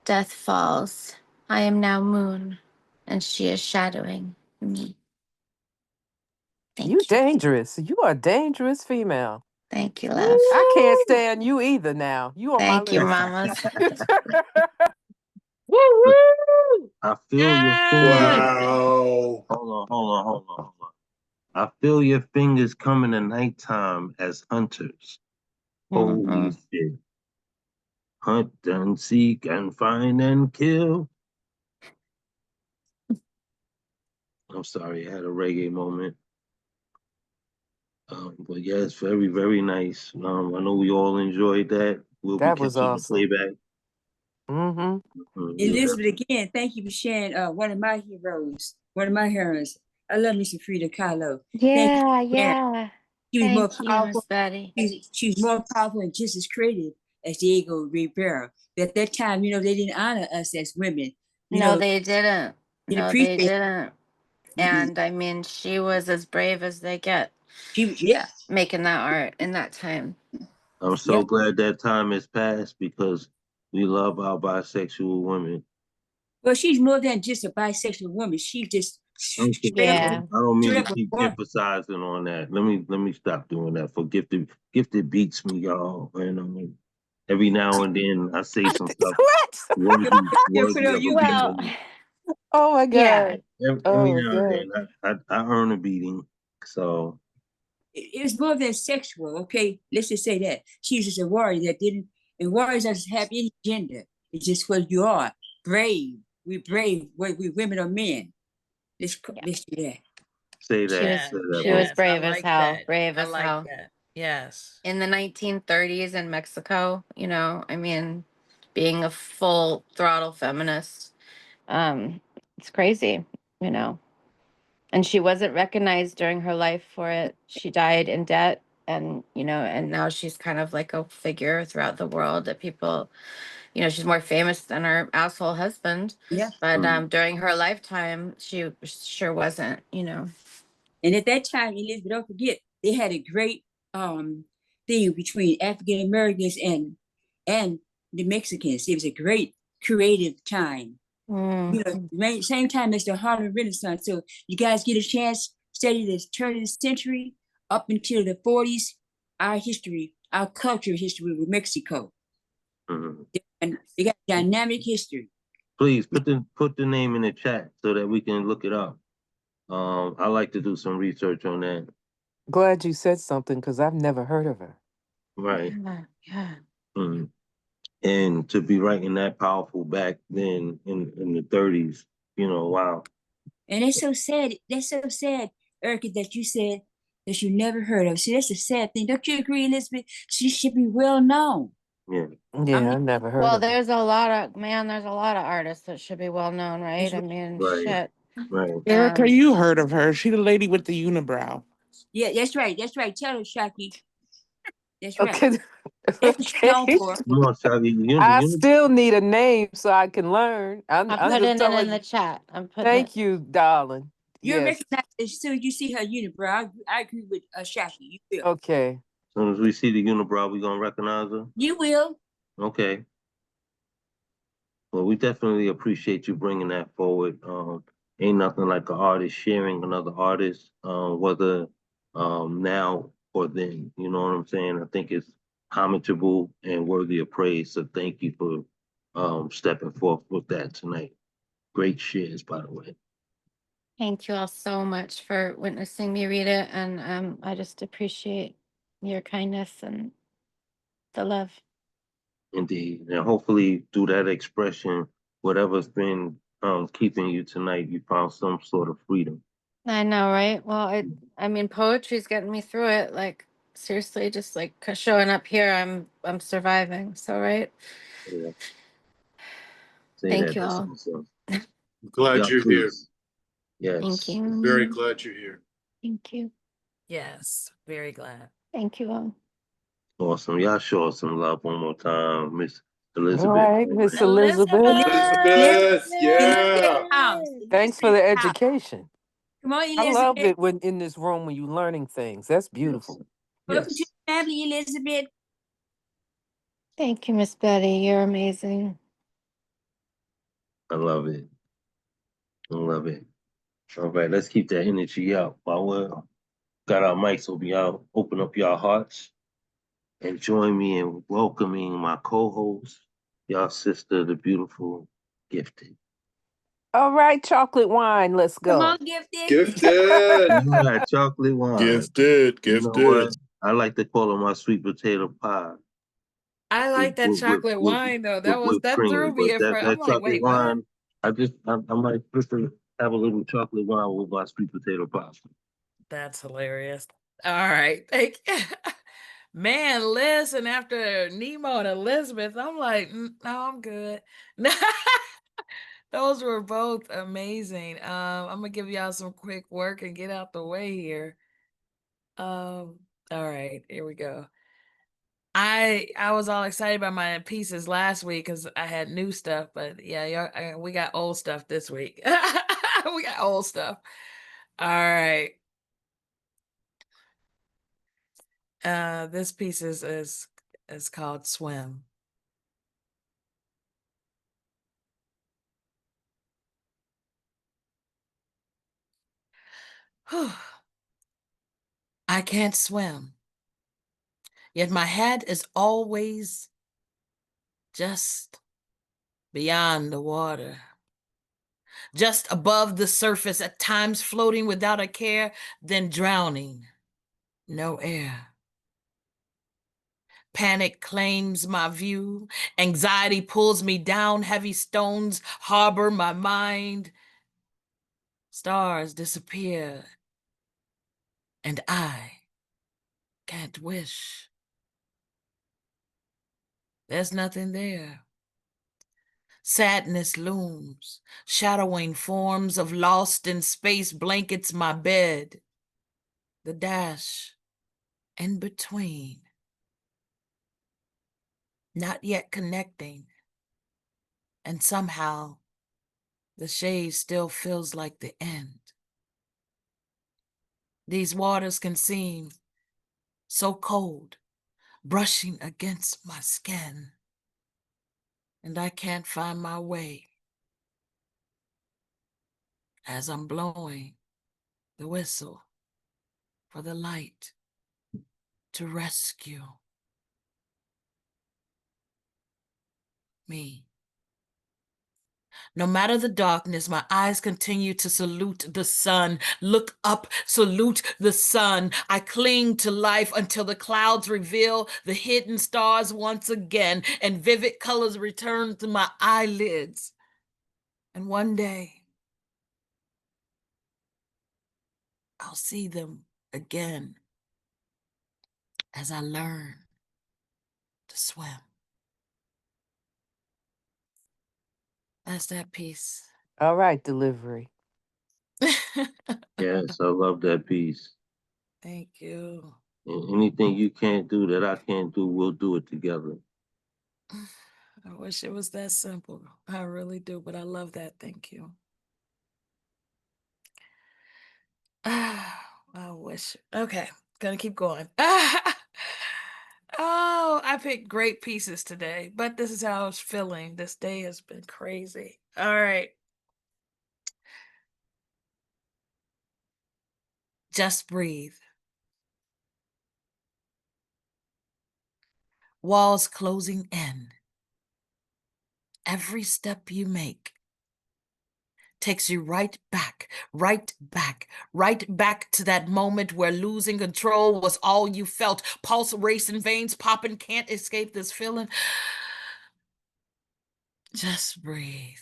Death falls. I am now moon, and she is shadowing me. Thank You you. dangerous. You are a dangerous female. Thank you, Woo! love. I can't stand you either now. You on my Thank you, list. mamas. Woo woo! I feel your fingers. Yes. Wow. Hold on. I feel your fingers come in the nighttime as hunters. Holy Mhm. shit. Hunt and seek and find and kill. I'm sorry, I had a reggae moment. But yes, very, very nice. I know we all enjoyed that. We'll be That was catching the awesome. playback. Mm-hmm. Elizabeth, again, thank you for sharing one of my heroes, one of my heroes. I love me some Frida Kahlo. Thank you Yeah, for sharing. yeah. She was more Thank you, powerful. Miss Betty. She's more powerful and just as creative as Diego Rivera. But at that time, they didn't honor us as women. No, they didn't. Didn't No, they appreciate. didn't. And I mean, she was as brave as they get Yeah, making that art in that time. I'm so yeah. glad that time has passed because we love our bisexual women. Well, she's more than just a bisexual woman. She's just Okay, straight up, Yeah. I don't mean straight to up a keep woman. emphasizing on that. Let me stop doing that. For gifted beats me, y'all. And every now and then I say some stuff What? Yeah, put worthy on of a you. Well, beating. Oh my yeah. God. Every Oh my now and God. then I earn a beating. So It's more than sexual. Okay, let's just say that she's just a warrior that didn't. And warriors doesn't have any gender. It's just what you are. Brave. We're brave. We women or men. Let's do that. say She that, Yes. was say that, she was bro. Yes. I brave as like hell. that. Brave I as like hell. that. Yes. In the 1930s in Mexico, I mean, being a full throttle feminist, it's crazy, you know. And she wasn't recognized during her life for it. She died in debt, and and now she's kind of like a figure throughout the world that people, she's more famous than her asshole husband. Yeah. But Mm, during her lifetime, she sure wasn't. And at that time, Elizabeth, don't forget, they had a great um thing between African Americans and the Mexicans. It was a great creative time. Mm. Same time as the Harlem Renaissance. So you guys get a chance, study the turn of the century up until the 40s, our history, our cultural history with Mexico. mm. And they got dynamic history. Please put the name in the chat so that we can look it up. I like to do some research on that. Glad you said something because I've never heard of her. Right. Yeah. Mm. And to be writing that powerful back then in the 30s, wow. And it's so sad. That's so sad, Erica, that you said that you never heard of. See, that's a sad thing. Don't you agree, Elizabeth? She should be well known. Yeah. I Yeah, mean, I never heard Well, of her. there's a lot of artists that should be well known, right? that's I right. mean, Right. shit. Right. Erica, you heard of her. She the lady with the unibrow. Yeah, that's right. That's right. Tell her, Shaki. That's right. Okay. That's what she's known Okay. for. Come on, Shaggy. I still need a name so I can learn. I'm I'm I'm just putting it in telling the you. chat. I'm putting it. Thank you, darling. You'll Yes. recognize it as soon as you see her unibrow. I agree with Shaki. You will. Okay. As soon as we see the unibrow, we gonna recognize her. You will. Okay. Well, we definitely appreciate you bringing that forward. Ain't nothing like an artist sharing another artist, whether now or then. You know what I'm saying? I think it's commentable and worthy of praise. So thank you for stepping forth with that tonight. Great shares, by the way. Thank you all so much for witnessing me read it, and I just appreciate your kindness and the love. Indeed. And hopefully through that expression, whatever's been keeping you tonight, you found some sort of freedom. I know, right? Well, I mean, poetry's getting me through it. Like seriously, just like showing up here, I'm surviving. So, right? Yeah. Say Thank that. you That's all. awesome. I'm glad Yeah, you're here. please. Yes. Thank you. I'm very glad you're here. Thank you. Yes, very glad. Thank you all. Awesome. Y'all show us some love one more time, Miss All Elizabeth. right, Miss Elizabeth. Elizabeth, yeah. Thanks for the education. Come on, I love Elizabeth. it when in this room when you're learning things. That's beautiful. Welcome to Yes. the family, Elizabeth. Thank you, Miss Betty. You're amazing. I love it. I love it. All right, let's keep that energy up. While we got our mics open, y'all open up your hearts and join me in welcoming my co-host, y'all sister, the beautiful Gifted. All right, chocolate wine. Let's Come go. on, Gifted. Gifted. Yeah, chocolate wine. Gifted, You know what? gifted. I like to call it my sweet potato pie. I like that chocolate wine though. With whipped That threw cream. me But at first. I'm that like, chocolate wait, what? wine, I might prefer have a little chocolate wine with my sweet potato pie. That's hilarious. All right. Thank you. Man, listen, after Nemo and Elizabeth, I'm like, no, I'm good. Those were both amazing. I'm gonna give y'all some quick work and get out the way here. All right, here we go. I was all excited about my pieces last week because I had new stuff, but yeah, we got old stuff this week. We got old stuff. All right. This piece is called Swim. I can't swim, yet my head is always just beyond the water, just above the surface, at times floating without a care, then drowning, no air. Panic claims my view, anxiety pulls me down, heavy stones harbor my mind. Stars disappear, and I can't wish. There's nothing there. Sadness looms, shadowing forms of lost in space blankets my bed. The dash in between, not yet connecting, and somehow the shade still feels like the end. These waters can seem so cold, brushing against my skin, and I can't find my way as I'm blowing the whistle for the light to rescue me. No matter the darkness, my eyes continue to salute the sun. Look up, salute the sun. I cling to life until the clouds reveal the hidden stars once again, and vivid colors return to my eyelids. And one day, I'll see them again as I learn to swim. That's that piece. All right, delivery. Yes, I love that piece. Thank you. And anything you can't do that I can't do, we'll do it together. I wish it was that simple. I really do, but I love that. Thank you. I wish. Okay, gonna keep going. Oh, I picked great pieces today, but this is how I was feeling. This day has been crazy. All right. Just breathe. walls closing in. Every step you make takes you right back to that moment where losing control was all you felt. Pulse racing, veins popping, can't escape this feeling. Just breathe.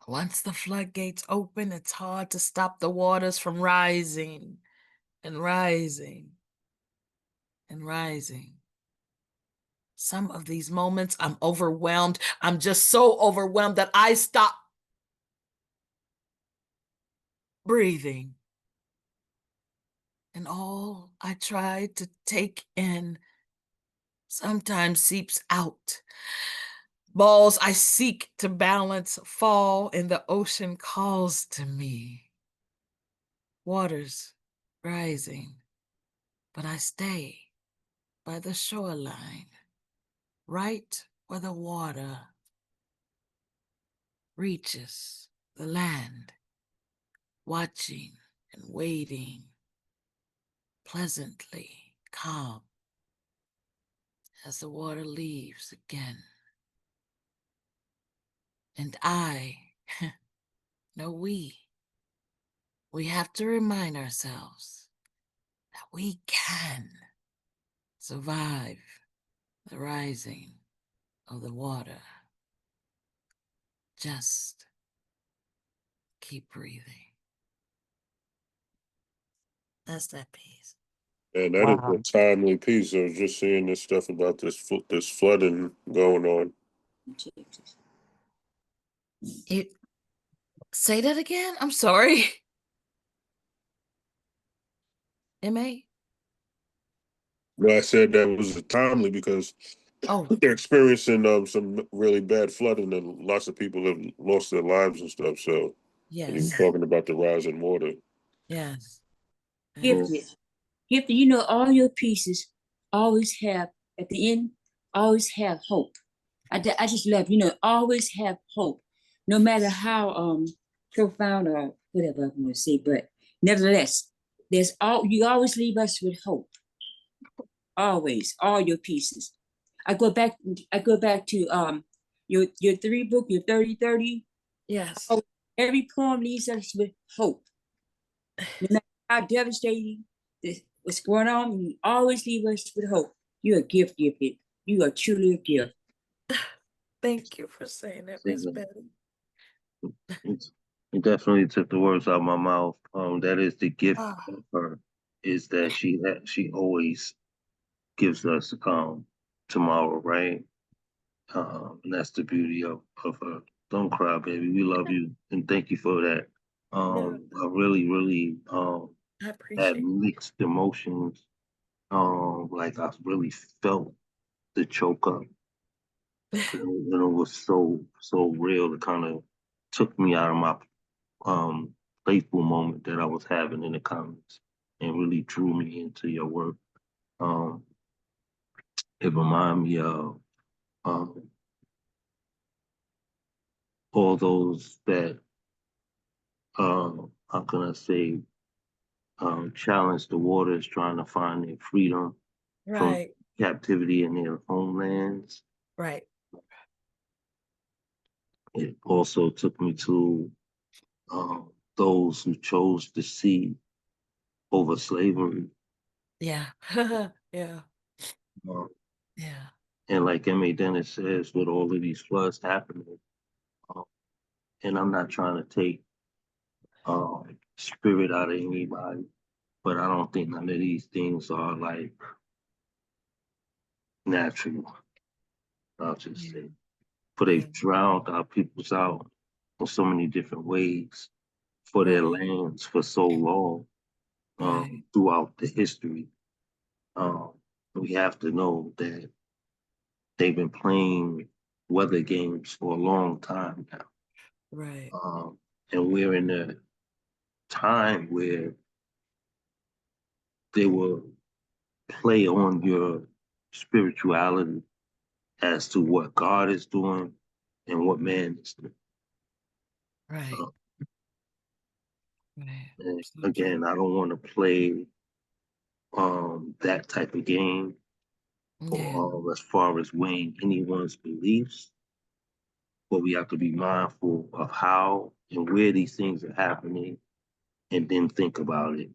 Once the floodgates open, it's hard to stop the waters from rising and rising and rising. Some of these moments, I'm overwhelmed. I'm just so overwhelmed that I stop breathing. And all I try to take in sometimes seeps out. Balls I seek to balance fall, and the ocean calls to me. Waters rising, but I stay by the shoreline, right where the water reaches the land, watching and waiting, pleasantly calm as the water leaves again. And I, no, we have to remind ourselves that we can survive the rising of the water. Just keep breathing. That's that piece. And that is Wow. a timely piece. I was just seeing this stuff about this flooding going on. Say that again? I'm sorry. M.A.? No, I said that was timely because they're experiencing some really bad flooding and lots of people have lost their lives and stuff. So and he was Yes. talking about the rise in water. Yes. Gifted. Gifted, you know, all your pieces always have, at the end, always have hope. I just love, you know, always have hope. No matter how profound or whatever I'm gonna say, but nevertheless, you always leave us with hope. Always, all your pieces. I go back to your 3 book, your 30-30. Yes. Every poem leaves us with hope. No matter how devastating what's going on, you always leave us with hope. You're a gift, Gifted. You are truly a gift. Thank you for saying that, Miss Betty. It definitely took the words out of my mouth. That is the gift of her, is that she always gives us tomorrow, right? And that's the beauty of her. Don't cry, baby. We love you and thank you for that. I really I had appreciate mixed emotions. Like I really felt the choke up. And it was so real. It kind of took me out of my playful moment that I was having in the comments and really drew me into your work. Um, it reminded me of um, all those that, how can I say, challenge the waters trying to find their freedom from Right. captivity in their homelands. Right. It also took me to those who chose the sea over slavery. Yeah. Yeah. Um, Yeah. and like M.A. Dennis says, with all of these floods happening, and I'm not trying to take spirit out of anybody, but I don't think none of these things are like natural. I'll just say, but they've drowned our peoples out in so many different ways for their lands for so long throughout the history. Um, we have to know that they've been playing weather games for a long time now. Right. And we're in a time where they will play on your spirituality as to what God is doing and what man is doing. Right. And again, I don't want to play that type of game. Yeah. as far as weighing anyone's beliefs, but we have to be mindful of how and where these things are happening and then think about it.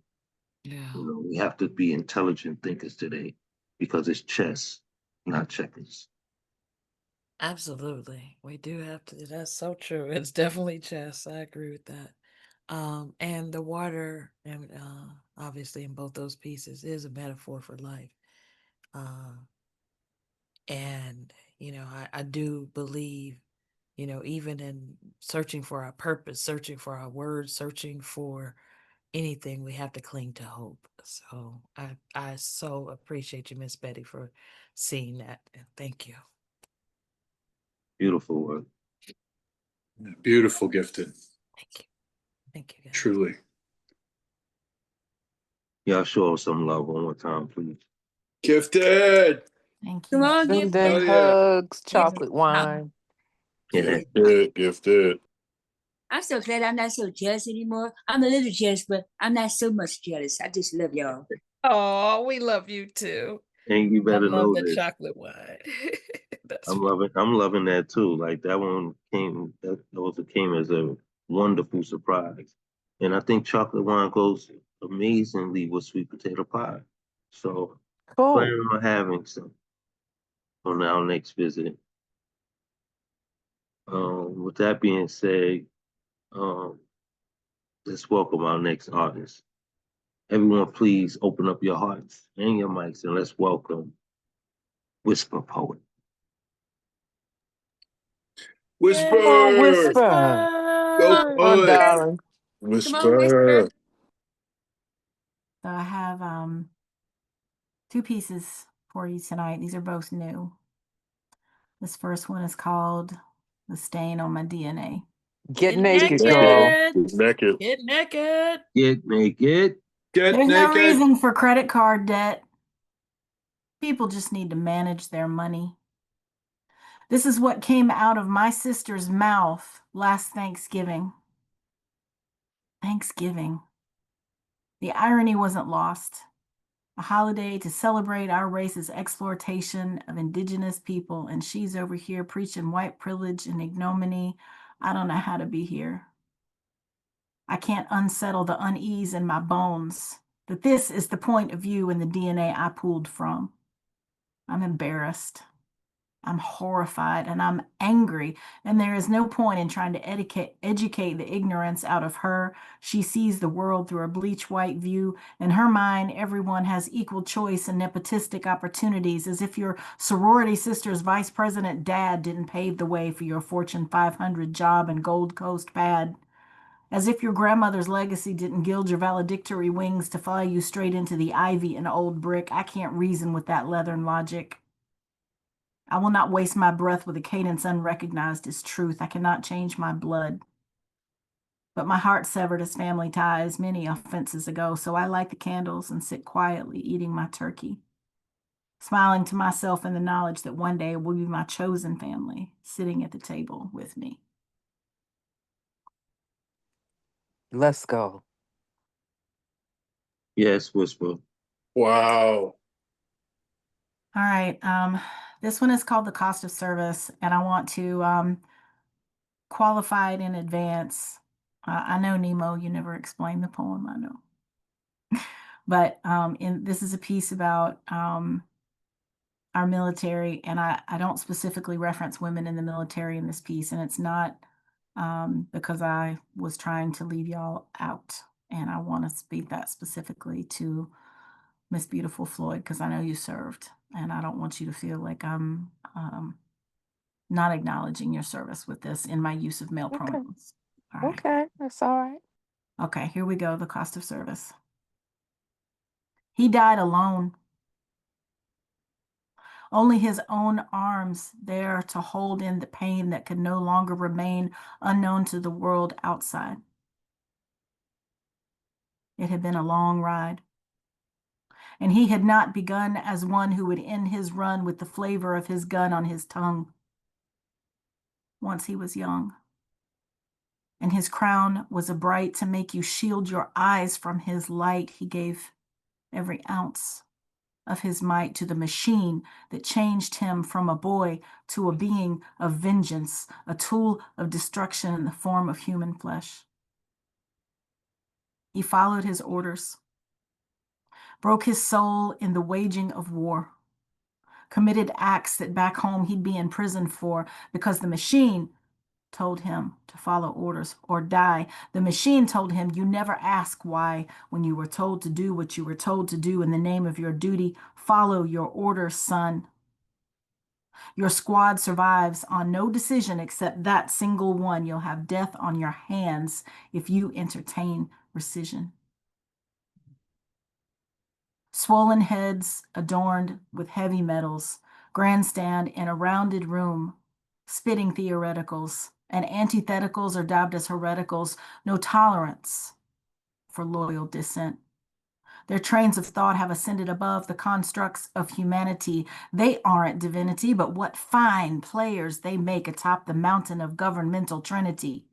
Yeah. You know, we have to be intelligent thinkers today because it's chess, not checkers. Absolutely. We do have to. That's so true. It's definitely chess. I agree with that. And the water, and obviously in both those pieces, is a metaphor for life. Uh, and I do believe, even in searching for our purpose, searching for our words, searching for anything, we have to cling to hope. So I so appreciate you, Miss Betty, for seeing that. And thank you. Beautiful work. Beautiful, Gifted. Thank you. Thank you, guys. Truly. Y'all show us some love one more time, please. Gifted. Thank Come you. on, Sending Gifted. Oh, yeah. hugs, chocolate wine. Yeah. Gifted. I'm so glad I'm not so jealous anymore. I'm a little jealous, but I'm not so much jealous. I just love y'all. Oh, we love you too. And you I better love know the this. chocolate wine. That's I'm loving that too. Like that one came as a wonderful surprise. And I think chocolate wine goes amazingly with sweet potato pie. So Cool. planning on having some on our next visit. With that being said, um, let's welcome our next artist. Everyone, please open up your hearts and your mics and let's welcome Mrwitzthepoet. Whisper. Come on, whisper. Go Come on, poet. darling. Whisper. So I have two pieces for you tonight. These are both new. This first one is called The Stain on My DNA. Get Get naked, Naked. girl. Naked. Get naked. Get naked. Get There's no naked. reason for credit card debt. People just need to manage their money. This is what came out of my sister's mouth last Thanksgiving. Thanksgiving. The irony wasn't lost. A holiday to celebrate our race's exploitation of indigenous people, and she's over here preaching white privilege and ignominy. I don't know how to be here. I can't unsettle the unease in my bones that this is the point of view in the DNA I pulled from. I'm embarrassed. I'm horrified and I'm angry, and there is no point in trying to educate the ignorance out of her. She sees the world through a bleach white view. In her mind, everyone has equal choice and nepotistic opportunities, as if your sorority sister's vice president dad didn't pave the way for your Fortune 500 job and Gold Coast pad. As if your grandmother's legacy didn't gild your valedictory wings to fly you straight into the ivy and old brick. I can't reason with that leathern logic. I will not waste my breath with a cadence unrecognized as truth. I cannot change my blood. But my heart severed its family ties many offenses ago, so I light the candles and sit quietly eating my turkey, smiling to myself in the knowledge that one day it will be my chosen family sitting at the table with me. Let's go. Yes, Whisper. Wow. All right. This one is called The Cost of Service, and I want to qualify it in advance. I know, Nemo, you never explained the poem, I know. But this is a piece about our military, and I don't specifically reference women in the military in this piece, and it's not because I was trying to leave y'all out, and I want to speak that specifically to Miss Beautiful Floyd, because I know you served, and I don't want you to feel like I'm not acknowledging your service with this in my use of male pronouns. All right. Okay, that's all right. Okay, here we go. The cost of service. He died alone. Only his own arms there to hold in the pain that could no longer remain unknown to the world outside. It had been a long ride, and he had not begun as one who would end his run with the flavor of his gun on his tongue. Once he was young, and his crown was a bright to make you shield your eyes from his light. He gave every ounce of his might to the machine that changed him from a boy to a being of vengeance, a tool of destruction in the form of human flesh. He followed his orders, broke his soul in the waging of war, committed acts that back home he'd be in prison for because the machine told him to follow orders or die. The machine told him, you never ask why when you were told to do what you were told to do in the name of your duty. Follow your orders, son. Your squad survives on no decision except that single one. You'll have death on your hands if you entertain rescission. Swollen heads adorned with heavy metals, grandstand in a rounded room, spitting theoreticals, and antitheticals are dubbed as hereticals, no tolerance for loyal dissent. Their trains of thought have ascended above the constructs of humanity. They aren't divinity, but what fine players they make atop the mountain of governmental trinity.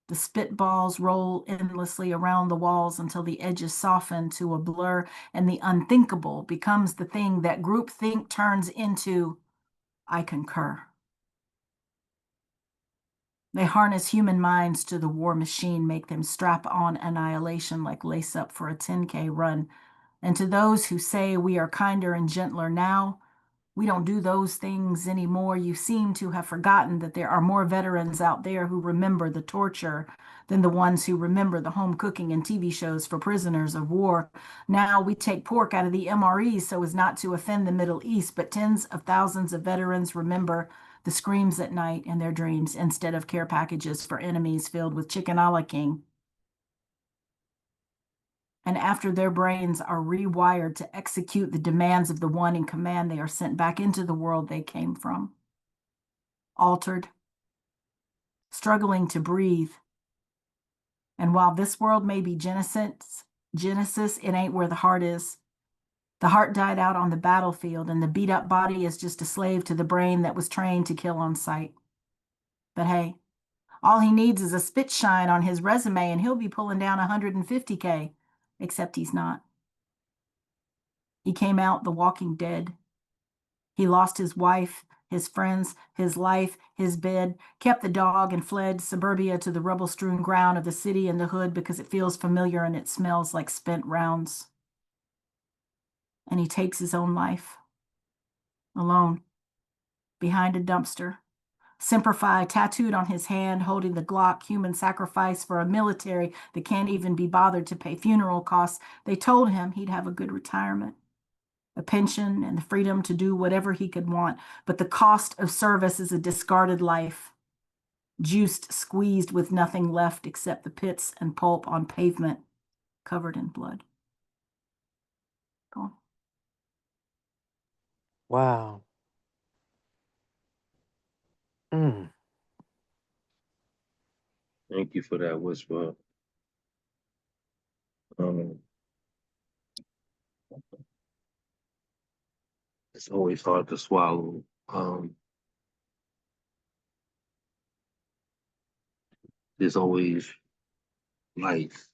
The spitballs roll endlessly around the walls until the edges soften to a blur, and the unthinkable becomes the thing that groupthink turns into, I concur. They harness human minds to the war machine, make them strap on annihilation like lace up for a 10K run. And to those who say we are kinder and gentler now, we don't do those things anymore. You seem to have forgotten that there are more veterans out there who remember the torture than the ones who remember the home cooking and TV shows for prisoners of war. Now we take pork out of the MREs so as not to offend the Middle East, but tens of thousands of veterans remember the screams at night in their dreams instead of care packages for enemies filled with chicken a la king. And after their brains are rewired to execute the demands of the one in command, they are sent back into the world they came from, altered, struggling to breathe. And while this world may be Genesis, it ain't where the heart is. The heart died out on the battlefield, and the beat-up body is just a slave to the brain that was trained to kill on sight. But hey, all he needs is a spit shine on his resume, and he'll be pulling down 150K. Except he's not. He came out the walking dead. He lost his wife, his friends, his life, his bed, kept the dog, and fled suburbia to the rubble-strewn ground of the city and the hood because it feels familiar and it smells like spent rounds. And he takes his own life, alone, behind a dumpster. Semper Fi tattooed on his hand, holding the Glock, human sacrifice for a military that can't even be bothered to pay funeral costs. They told him he'd have a good retirement, a pension, and the freedom to do whatever he could want. But the cost of service is a discarded life, juiced, squeezed with nothing left except the pits and pulp on pavement covered in blood. Go on. Wow. Mm. Thank you for that whisper. It's always hard to swallow. There's always life,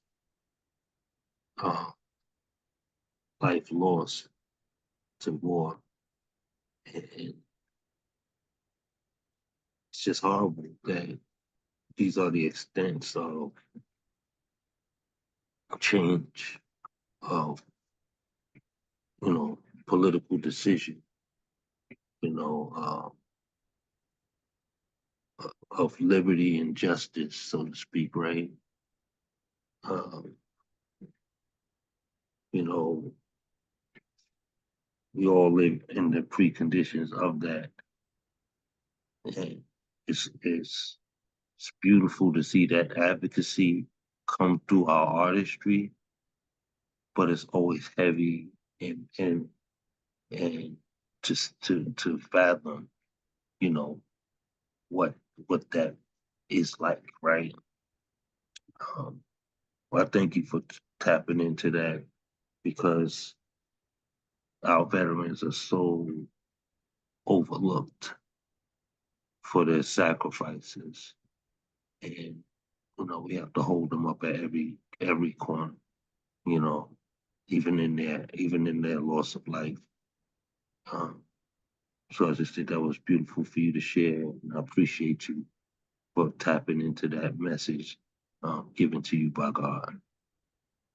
life lost to war, and it's just horrible that these are the extents of change of political decision, of liberty and justice, so to speak, right? You know, we all live in the preconditions of that. And it's beautiful to see that advocacy come through our artistry, but it's always heavy and just to fathom, what that is like, right? Well, I thank you for tapping into that because our veterans are so overlooked for their sacrifices, and we have to hold them up at every corner, you know, even in their loss of life. So I just think that was beautiful for you to share, and I appreciate you for tapping into that message given to you by God.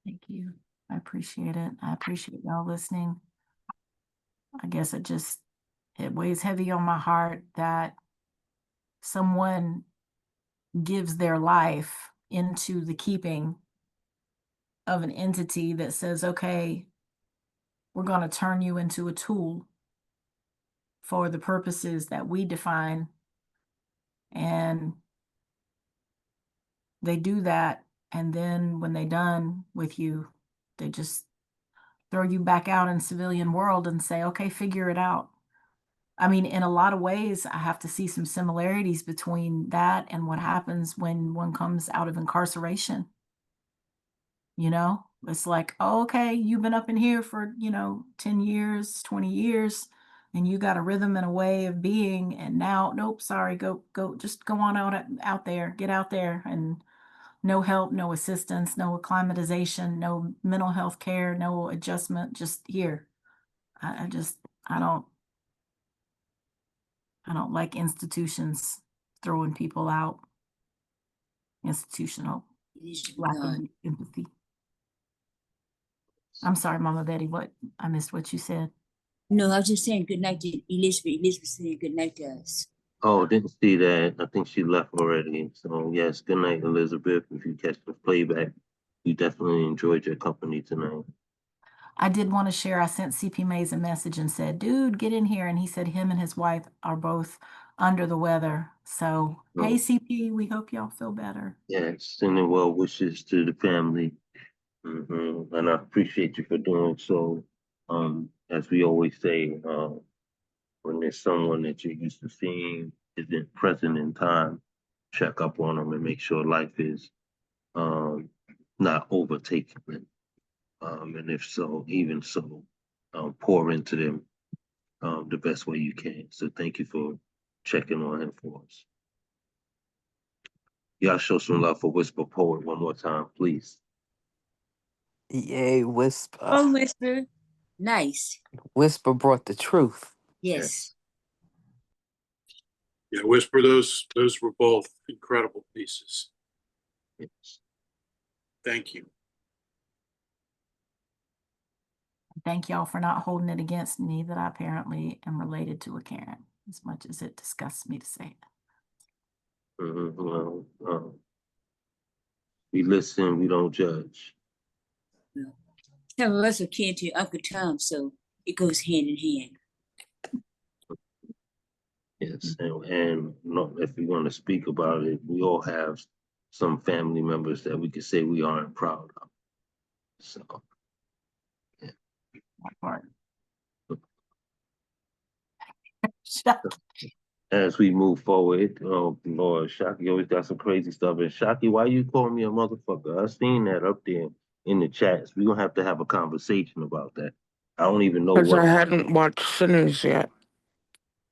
Thank you. I appreciate it. I appreciate y'all listening. I guess it weighs heavy on my heart that someone gives their life into the keeping of an entity that says, okay, we're going to turn you into a tool for the purposes that we define. And they do that. And then when they're done with you, they just throw you back out in civilian world and say, okay, figure it out. I mean, in a lot of ways, I have to see some similarities between that and what happens when one comes out of incarceration. You know, it's like, oh, okay, you've been up in here for, 10 years, 20 years, and you got a rhythm and a way of being. And now, nope, sorry, just go on out there, get out there, and no help, no assistance, no acclimatization, no mental health care, no adjustment, just here. I don't like institutions throwing people out. Institutional lack of empathy. I'm sorry, Mama Betty, I missed what you said. No, I was just saying good night to Elizabeth. Elizabeth saying good night to us. Oh, didn't see that. I think she left already. So yes, good night, Elizabeth. If you catch the playback, we definitely enjoyed your company tonight. I did want to share, I sent CP Mays a message and said, dude, get in here. And he said him and his wife are both under the weather. So, hey, CP, we hope y'all feel better. Yes, sending well wishes to the family. And I appreciate you for doing so. As we always say, when there's someone that you're used to seeing isn't present in time, check up on them and make sure life is not overtaking them. And if so, even so, pour into them the best way you can. So thank you for checking on him for us. Y'all show some love for Mrwitzthepoet one more time, please. Yay, Whisper. Oh, Whisper. Nice. Whisper brought the truth. Yes. Yeah, Whisper, those were both incredible pieces. Yes. Thank you. Thank y'all for not holding it against me that I apparently am related to a Karen, as much as it disgusts me to say it. Well, we listen, we don't judge. Some of us are kin to Uncle Tom, so it goes hand in hand. Yes, and if we want to speak about it, we all have some family members that we could say we aren't proud of. So, yeah. That part. As we move forward, oh Lord, Shocky always got some crazy stuff. And Shocky, why you call me a motherfucker? I seen that up there in the chats. We're gonna have to have a conversation about that. I don't even know Because what. I hadn't watched Sinners yet.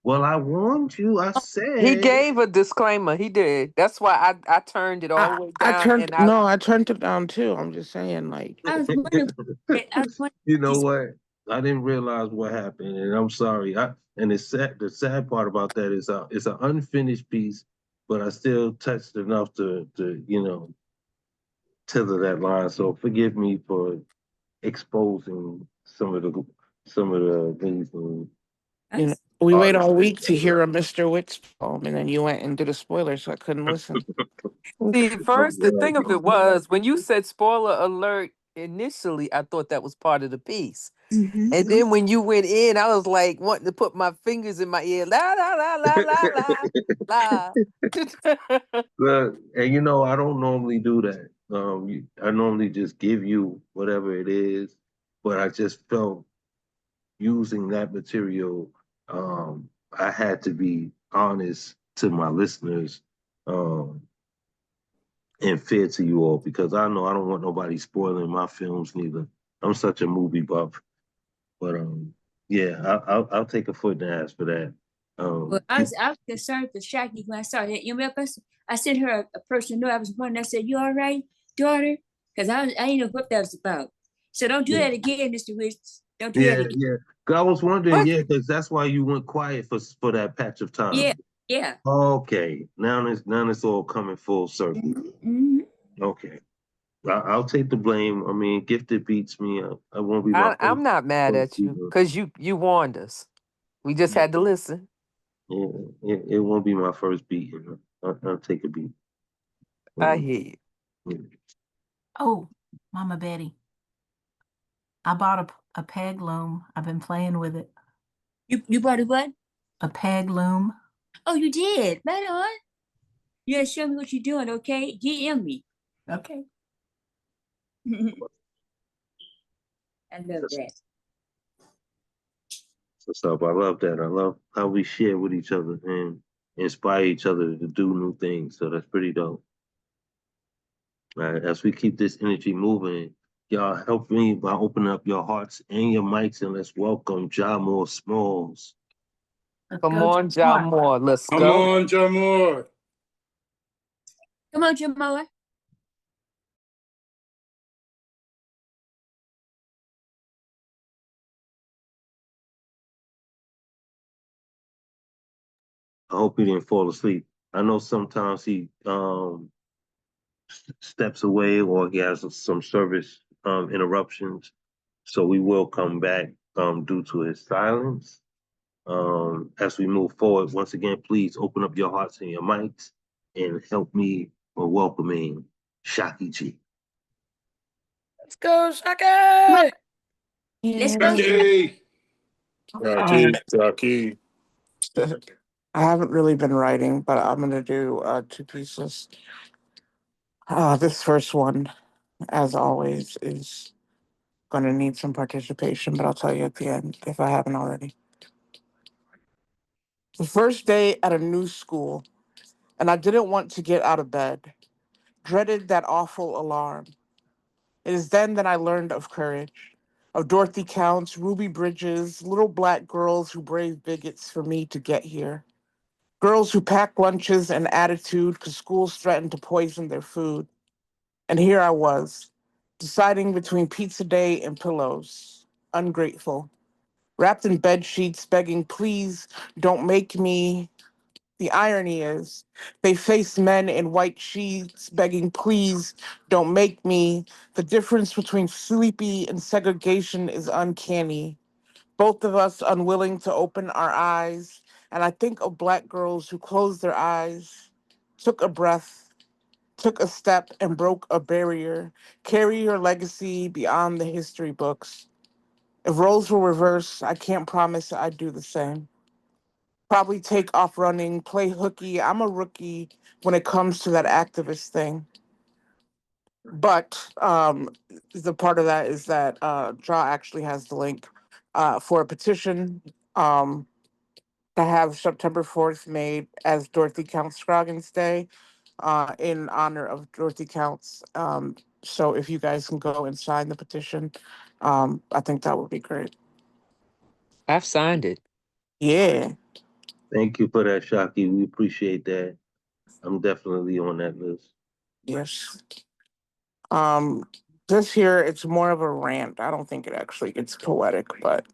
Well, I warned you. I said He gave a disclaimer. He did. That's why I turned it all the way down. I turned it down too. I'm just saying, like. I was wondering. You know what? I didn't realize what happened, and I'm sorry. And the sad part about that is it's an unfinished piece, but I still touched enough to tether that line. So forgive me for exposing some of the things. We wait all week to hear a Mr. Witz poem, and then you went and did a spoiler, so I couldn't listen. See, first, the thing of it was, when you said spoiler alert, initially, I thought that was part of the piece. Mm-hmm. And then when you went in, I was like wanting to put my fingers in my ear. La, la, la, la, la, la. And I don't normally do that. I normally just give you whatever it is, but I just felt using that material, I had to be honest to my listeners and fair to you all, because I know I don't want nobody spoiling my films neither. I'm such a movie buff, but yeah, I'll take a foot in the ass for that. Well, I was concerned for Shaggy when I saw that. You remember, I sent her a personal note. I was wondering. I said, "You all right, daughter?" Because I didn't know what that was about. So don't do Yeah, that again, Mr. Wicks. Don't do that again. yeah. 'Cause I was wondering, What? yeah, because that's why you went quiet for that patch of Yeah, time. yeah. Okay, now it's all coming full circle. Mm-hmm. Okay, I'll take the blame. I mean, Gifted beats me. I won't be my I'm not mad first at you beater. because you warned us. We just Yeah, had to listen. yeah, it won't be my first beat. I'll take a beat. I hear you. Yeah. Oh, Mama Betty, I bought a peg loom. I've been playing with it. You bought a what? A peg loom. Oh, you did. Right on. You gotta show me what you're doing, okay? DM me. Okay. I love that. What's up? I love that. I love how we share with each other and inspire each other to do new things. So that's pretty dope. All right, as we keep this energy moving, y'all help me by opening up your hearts and your mics and let's welcome Jamor Smalls. Let's Come go to on, John Moore. Let's Come go. on, Jamor. Come on, Jamoa. I hope he didn't fall asleep. I know sometimes he steps away or he has some service interruptions. So we will come back due to his silence. As we move forward, once again, please open up your hearts and your mics and help me with welcoming Shaki G. Let's go, Come on. Shaka. Let's Yeah. go, Shaka. Hey. Rocky. I haven't really been writing, but I'm gonna do two pieces. This first one, as always, is gonna need some participation, but I'll tell you at the end if I haven't already. The first day at a new school, and I didn't want to get out of bed. Dreaded that awful alarm. It is then that I learned of courage, of Dorothy Counts, Ruby Bridges, little black girls who braved bigots for me to get here. Girls who packed lunches and attitude because schools threatened to poison their food. And here I was, deciding between pizza day and pillows, ungrateful, wrapped in bed sheets, begging, please don't make me. The irony is, they face men in white sheets, begging, please don't make me. The difference between sleepy and segregation is uncanny. Both of us unwilling to open our eyes. And I think of black girls who closed their eyes, took a breath, took a step, and broke a barrier. Carry your legacy beyond the history books. If roles were reversed, I can't promise I'd do the same. Probably take off running, play hooky. I'm a rookie when it comes to that activist thing. But the part of that is that Draw actually has the link for a petition to have September 4th made as Dorothy Counts Scroggins Day in honor of Dorothy Counts. So if you guys can go and sign the petition, I think that would be great. I've signed it. Yeah. Thank you for that, Shaki. We appreciate that. I'm definitely on that list. Yes. Um, this here, it's more of a rant. I don't think it actually gets poetic, but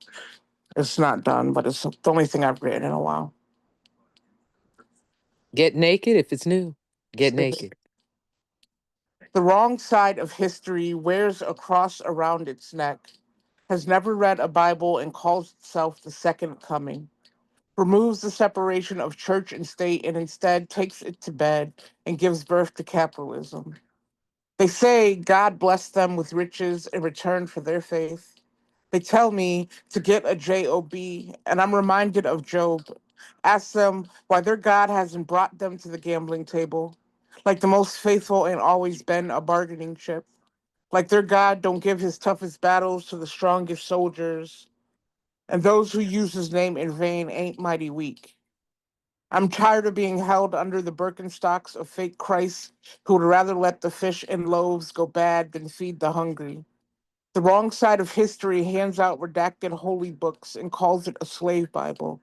it's not done. But it's the only thing I've written in a while. Get naked if it's new. Get naked. The wrong side of history wears a cross around its neck, has never read a Bible and calls itself the second coming, removes the separation of church and state and instead takes it to bed and gives birth to capitalism. They say God blessed them with riches in return for their faith. They tell me to get a job, and I'm reminded of Job. Ask them why their God hasn't brought them to the gambling table, like the most faithful and always been a bargaining chip. Like their God don't give his toughest battles to the strongest soldiers, and those who use his name in vain ain't mighty weak. I'm tired of being held under the Birkenstocks of fake Christ who would rather let the fish and loaves go bad than feed the hungry. The wrong side of history hands out redacted holy books and calls it a slave Bible.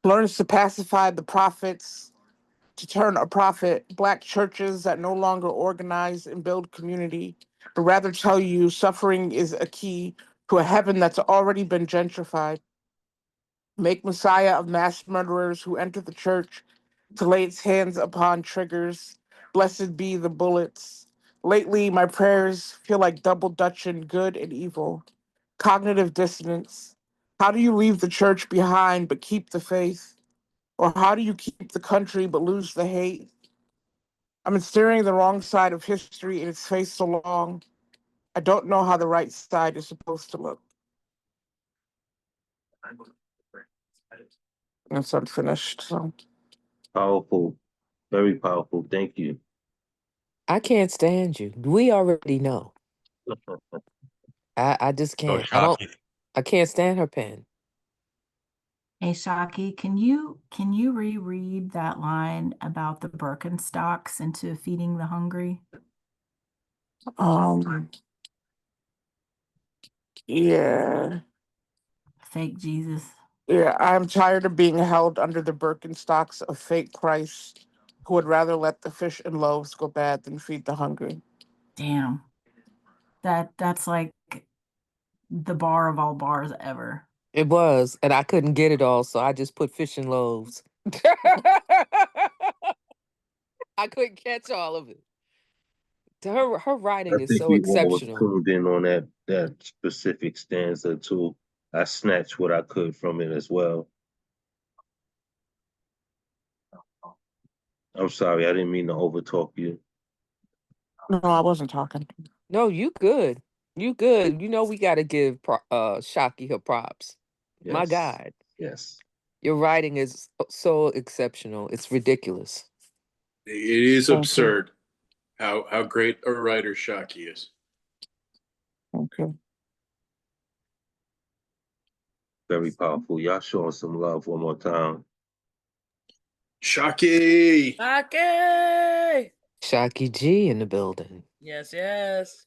Learns to pacify the prophets, to turn a profit, black churches that no longer organize and build community, but rather tell you suffering is a key to a heaven that's already been gentrified. Make Messiah of mass murderers who enter the church to lay its hands upon triggers. Blessed be the bullets. Lately, my prayers feel like double dutching good and evil. Cognitive dissonance. How do you leave the church behind but keep the faith? Or how do you keep the country but lose the hate? I've been staring the wrong side of history in its face so long. I don't know how the right side is supposed to look. It's unfinished, so. Powerful, very powerful. Thank you. I can't stand you. We already know. I just can't. I can't stand her pen. Hey Shaki, can you reread that line about the Birkenstocks into feeding the hungry? Yeah. Fake Jesus. Yeah, I'm tired of being held under the Birkenstocks of fake Christ who would rather let the fish and loaves go bad than feed the hungry. Damn. That's like the bar of all bars ever. It was, and I couldn't get it all, so I just put fish and loaves. I couldn't catch all of it. Her writing I is think so we all was exceptional. tuned in on that specific stanza too. I snatched what I could from it as well. I'm sorry, I didn't mean to overtalk you. No, I wasn't talking. No, you good. You good. You know we got to give Shockey her props. Yes. My God. Yes. Your writing is so exceptional. It's ridiculous. It is absurd how great a writer Shockey is. Okay. Very powerful. Y'all showing some love one more time. Shockey! Shockey! Shockey G in the building. Yes, yes.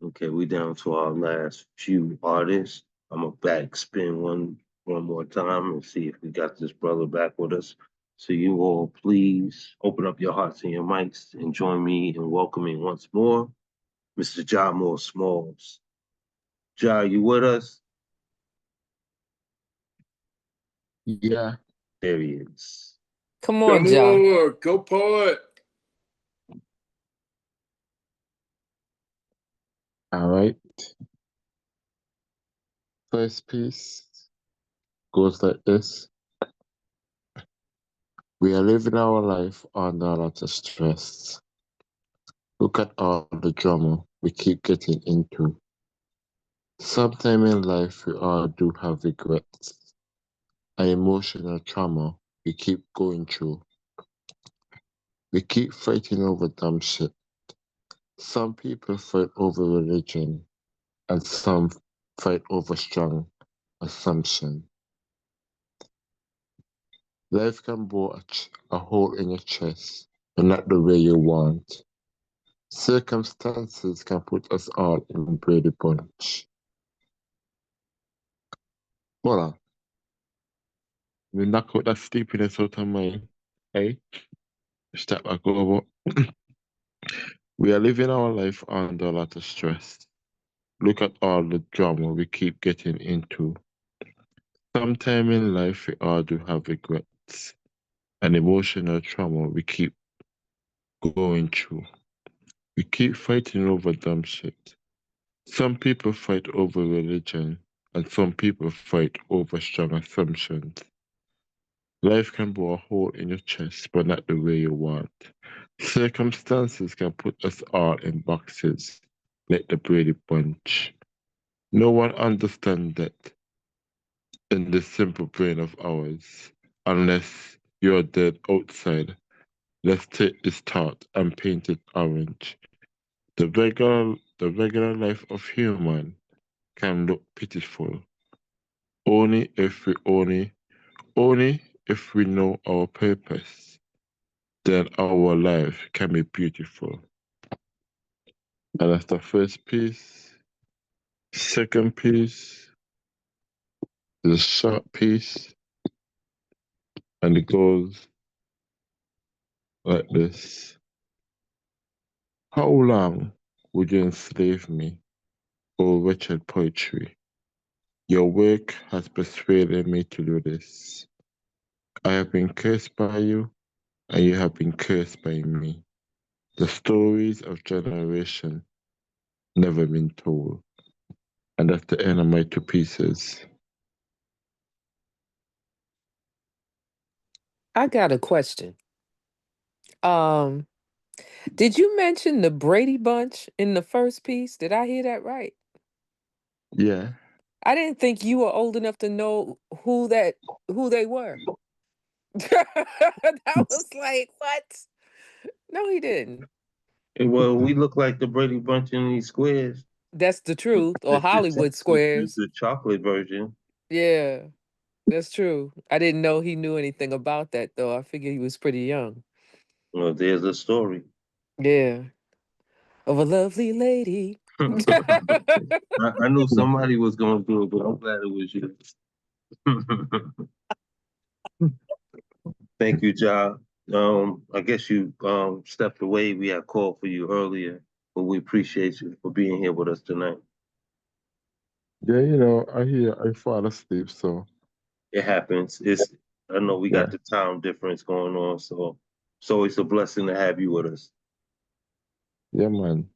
Okay, we down to our last few artists. I'm gonna backspin one more time and see if we got this brother back with us. So you all please open up your hearts and your mics and join me in welcoming once more Mr. Ja Moore Smalls. Ja, you with us? Yeah. There he is. Come on, Ja. Go poet. All right. First piece goes like this. We are living our life under a lot of stress. Look at all the drama we keep getting into. Sometime in life we all do have regrets. An emotional trauma we keep going through. We keep fighting over dumb shit. Some people fight over religion and some fight over strong assumption. Life can bore a hole in your chest, but not the way you want. Circumstances can put us all in Brady Bunch. Voila. We knock out that sleepiness out of mind. Hey, step back over. We are living our life under a lot of stress. Look at all the drama we keep getting into. Sometime in life we all do have regrets. An emotional trauma we keep going through. We keep fighting over dumb shit. Some people fight over religion, and some people fight over strong assumptions. Life can bore a hole in your chest, but not the way you want. Circumstances can put us all in boxes, like the Brady Bunch. No one understands that in this simple brain of ours, unless you're dead outside. Let's take this thought and paint it orange. The regular life of human can look pitiful. Only if we know our purpose, then our life can be beautiful. And that's the first piece. Second piece is a short piece, and it goes like this. How long would you enslave me, O wretched poetry? Your work has persuaded me to do this. I have been cursed by you, and you have been cursed by me. The stories of generation never been told. And that's the end of my two pieces. I got a question. Um, did you mention the Brady Bunch in the first piece? Did I hear that right? Yeah. I didn't think you were old enough to know who they were. That was like, what? No, he didn't. Well, we look like the Brady Bunch in these squares. That's the truth. Or The, Hollywood squares. the chocolate version. Yeah, that's true. I didn't know he knew anything about that though. I figured he was pretty young. Well, there's a story. Yeah. Of a lovely lady. I knew somebody was going to do it, but I'm glad it was you. Thank you, Ja. I guess you stepped away. We had called for you earlier, but we appreciate you for being here with us tonight. Yeah, I fall asleep, so It happens. I know we got the time difference going on, so it's always a blessing to have you with us. yeah, man.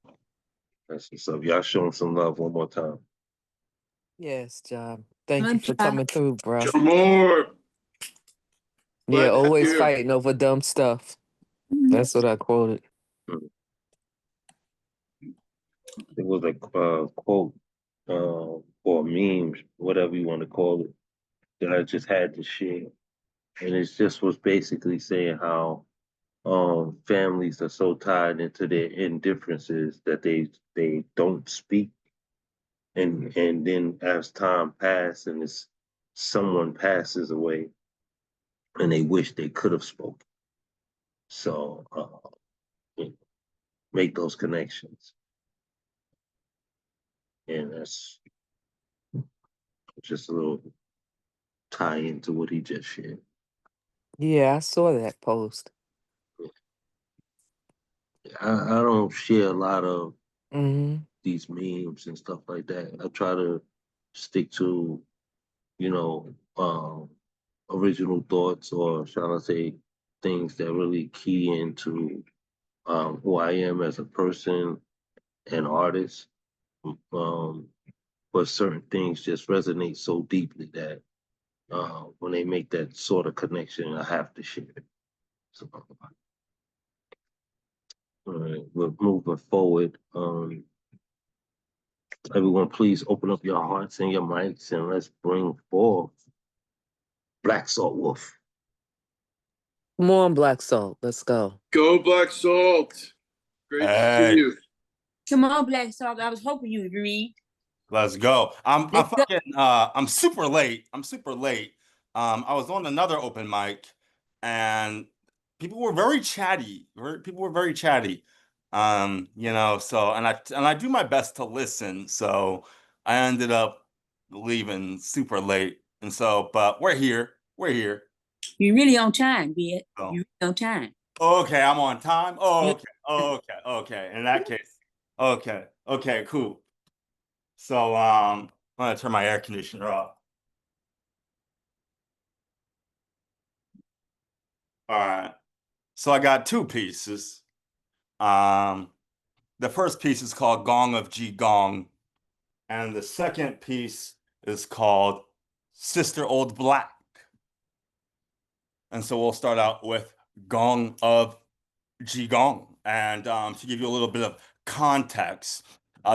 That's what's up. Y'all show 'em some love one more time. Yes, John. Thank you for coming through, bro. More. Yeah, Glad to have always you. fighting over dumb stuff. That's what I quoted. It was a quote or memes, whatever you want to call it, that I just had to share. And it just was basically saying how families are so tied into their indifferences that they don't speak. And then as time passes and someone passes away and they wish they could have spoken. So make those connections. And that's just a little tie into what he just shared. Yeah, I saw that post. I don't share a lot of Mm-hmm. these memes and stuff like that. I try to stick to, you know, original thoughts, or shall I say, things that really key into who I am as a person and artist. Um, but certain things just resonate so deeply that when they make that sort of connection, I have to share it. So, all right, we're moving forward. Everyone, please open up your hearts and your mics and let's bring forth Black Salt Wolf. Come on, Black Salt. Let's go. Go Black Salt. Great to see you. Come on, Black Salt. I was hoping you would read. Let's go. I'm Let's go. fucking I'm super late. I'm super late. I was on another open mic and people were very chatty. People were very chatty. So and I do my best to listen. So I ended up leaving super late. And so, but we're here. We're here. You're really on time, Bid. So, You're really on time. okay, I'm on time. Oh, Yeah. okay. Oh, okay. Okay. In that case. Okay. Okay, cool. So I'm gonna turn my air conditioner off. All right. So I got two pieces. Um, the first piece is called Gong of Ji Gong, and the second piece is called Sister Old Black. And so we'll start out with Gong of Ji Gong. And to give you a little bit of context,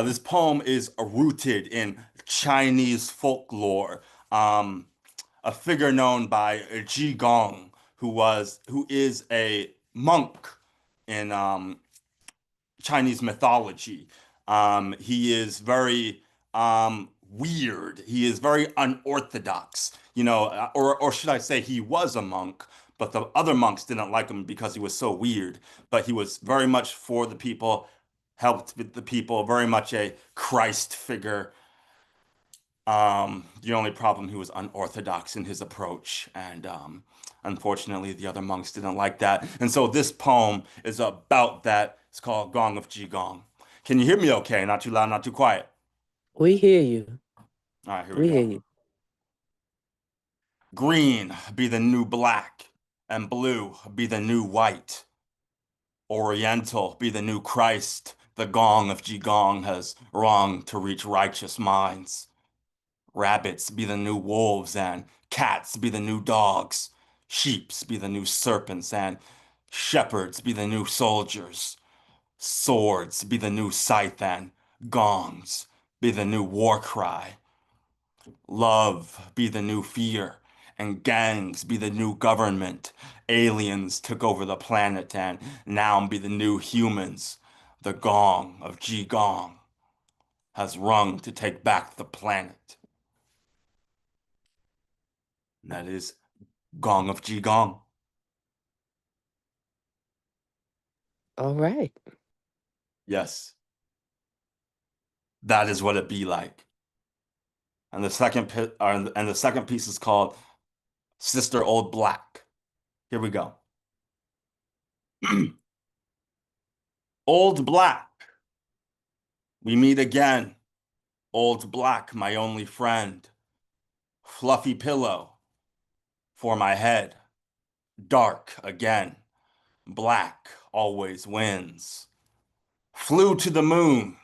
this poem is rooted in Chinese folklore. A figure known by Ji Gong, who is a monk in Chinese mythology. He is very weird. He is very unorthodox, or should I say, he was a monk, but the other monks didn't like him because he was so weird. But he was very much for the people, helped with the people, very much a Christ figure. The only problem, he was unorthodox in his approach, and unfortunately, the other monks didn't like that. And so this poem is about that It's called Gong of Qigong. Can you hear me okay? Not too loud, not too quiet. We hear you. All right, here we We hear go. you. Green be the new black, and blue be the new white. Oriental be the new Christ. The gong of Qigong has rung to reach righteous minds. Rabbits be the new wolves, and cats be the new dogs. Sheeps be the new serpents, and shepherds be the new soldiers. Swords be the new scythe, and gongs be the new war cry. Love be the new fear, and gangs be the new government. Aliens took over the planet, and now be the new humans. The gong of Qigong has rung to take back the planet. And that is Gong of Qigong. All right. Yes. That is what it be like. And the second piece is called Sister Old Black. Here we go. Old Black, we meet again. Old Black, my only friend. Fluffy pillow for my head. Dark again. Black always wins. Flew to the moon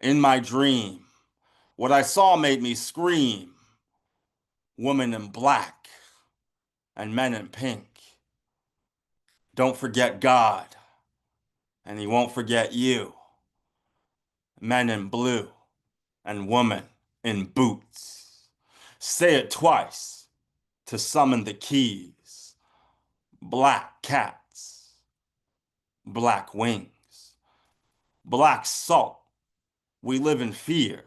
in my dream. What I saw made me scream. Woman in black and men in pink. Don't forget God, and he won't forget you. Men in blue and woman in boots. Say it twice to summon the keys. Black cats, black wings, black salt. We live in fear.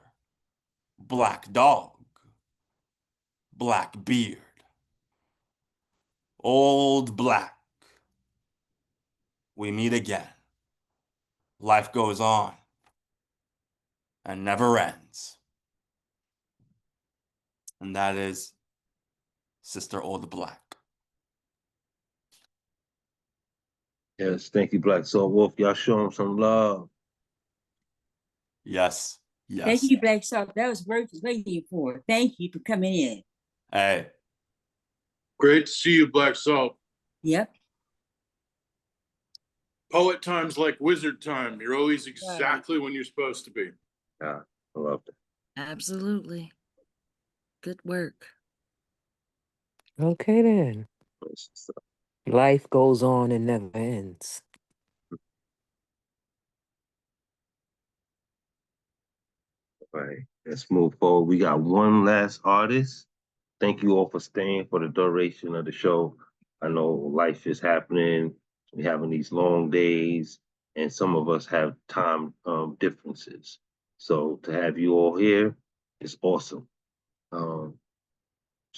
Black dog, black beard. Old black, we meet again. Life goes on and never ends. And that is Sister Old Black. Yes, thank you, Black Salt Wolf. Y'all show him some love. Yes, yes. Thank you, Black Salt. That was worth waiting for. Thank you for coming in. Hey. Great to see you, Black Salt. Yep. Poet time's like wizard time. You're always exactly when you're supposed to be. Yeah, I love that. Absolutely. Good work. Okay then. Life goes on and never ends. All right, let's move forward. We got one last artist. Thank you all for staying for the duration of the show. I know life is happening. We're having these long days, and some of us have time differences. So to have you all here is awesome. So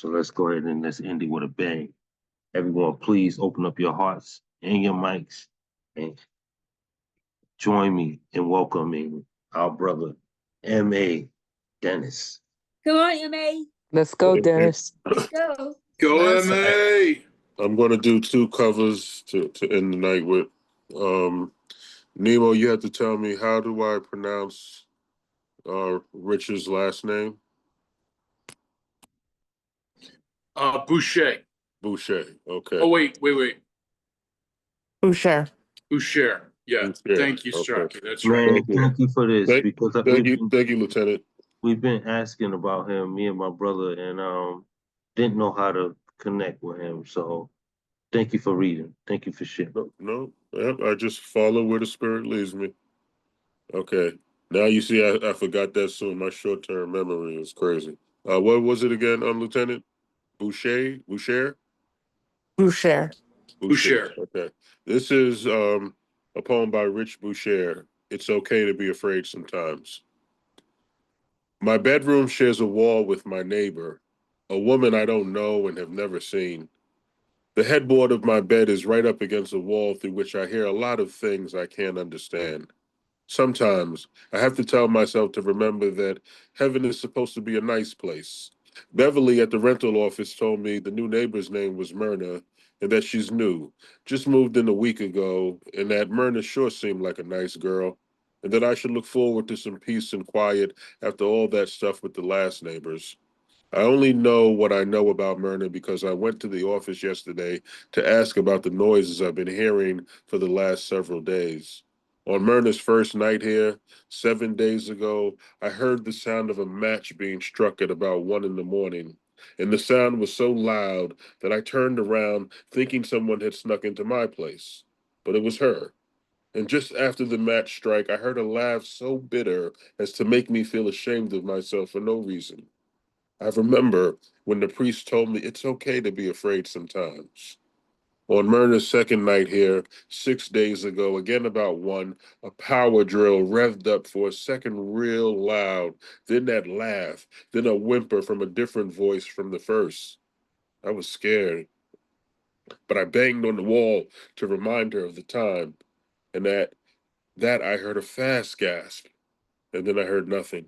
let's go ahead and let's end it with a bang. Everyone, please open up your hearts and your mics and join me in welcoming our brother, M.A. Dennis. Come on, M.A. Let's go, Dennis. Let's go. Go, M.A. I'm going to do two covers to end the night with. Nemo, you have to tell me, how do I pronounce Richard's last name? Boucher. Boucher. Okay. Oh, wait. Boucher. Boucher. Yeah. Boucher. Thank you, Okay. Strachey. That's right. Man, thank you for this because thank you, Lieutenant. We've been asking about him, me and my brother, and didn't know how to connect with him. So thank you for reading. Thank you for sharing. No, I just follow where the spirit leads me. Okay. Now you see, I forgot that soon. My short-term memory is crazy. What was it again, Lieutenant? Boucher? Boucher. Boucher. Okay. This is a poem by Rich Boucher. It's okay to be afraid sometimes. My bedroom shares a wall with my neighbor, a woman I don't know and have never seen. The headboard of my bed is right up against a wall through which I hear a lot of things I can't understand. Sometimes I have to tell myself to remember that heaven is supposed to be a nice place. Beverly at the rental office told me the new neighbor's name was Myrna, and that she's new, just moved in a week ago, and that Myrna sure seemed like a nice girl, and that I should look forward to some peace and quiet after all that stuff with the last neighbors. I only know what I know about Myrna because I went to the office yesterday to ask about the noises I've been hearing for the last several days. On Myrna's first night here, 7 days ago, I heard the sound of a match being struck at about 1 in the morning, and the sound was so loud that I turned around thinking someone had snuck into my place. But it was her. And just after the match strike, I heard a laugh so bitter as to make me feel ashamed of myself for no reason. I remember when the priest told me it's okay to be afraid sometimes. On Myrna's second night here, 6 days ago, again about 1, a power drill revved up for a second real loud, then that laugh, then a whimper from a different voice from the first. I was scared, but I banged on the wall to remind her of the time, and that I heard a fast gasp, and then I heard nothing.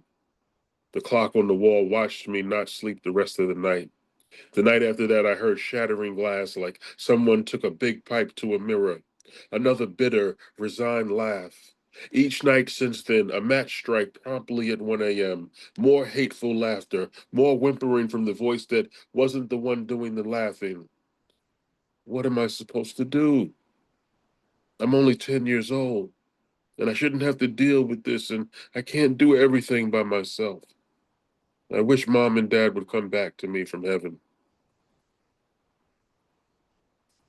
The clock on the wall watched me not sleep the rest of the night. The night after that, I heard shattering glass like someone took a big pipe to a mirror. Another bitter, resigned laugh. Each night since then, a match strike promptly at 1 a.m. More hateful laughter, more whimpering from the voice that wasn't the one doing the laughing. What am I supposed to do? I'm only 10 years old, and I shouldn't have to deal with this, and I can't do everything by myself. I wish mom and dad would come back to me from heaven.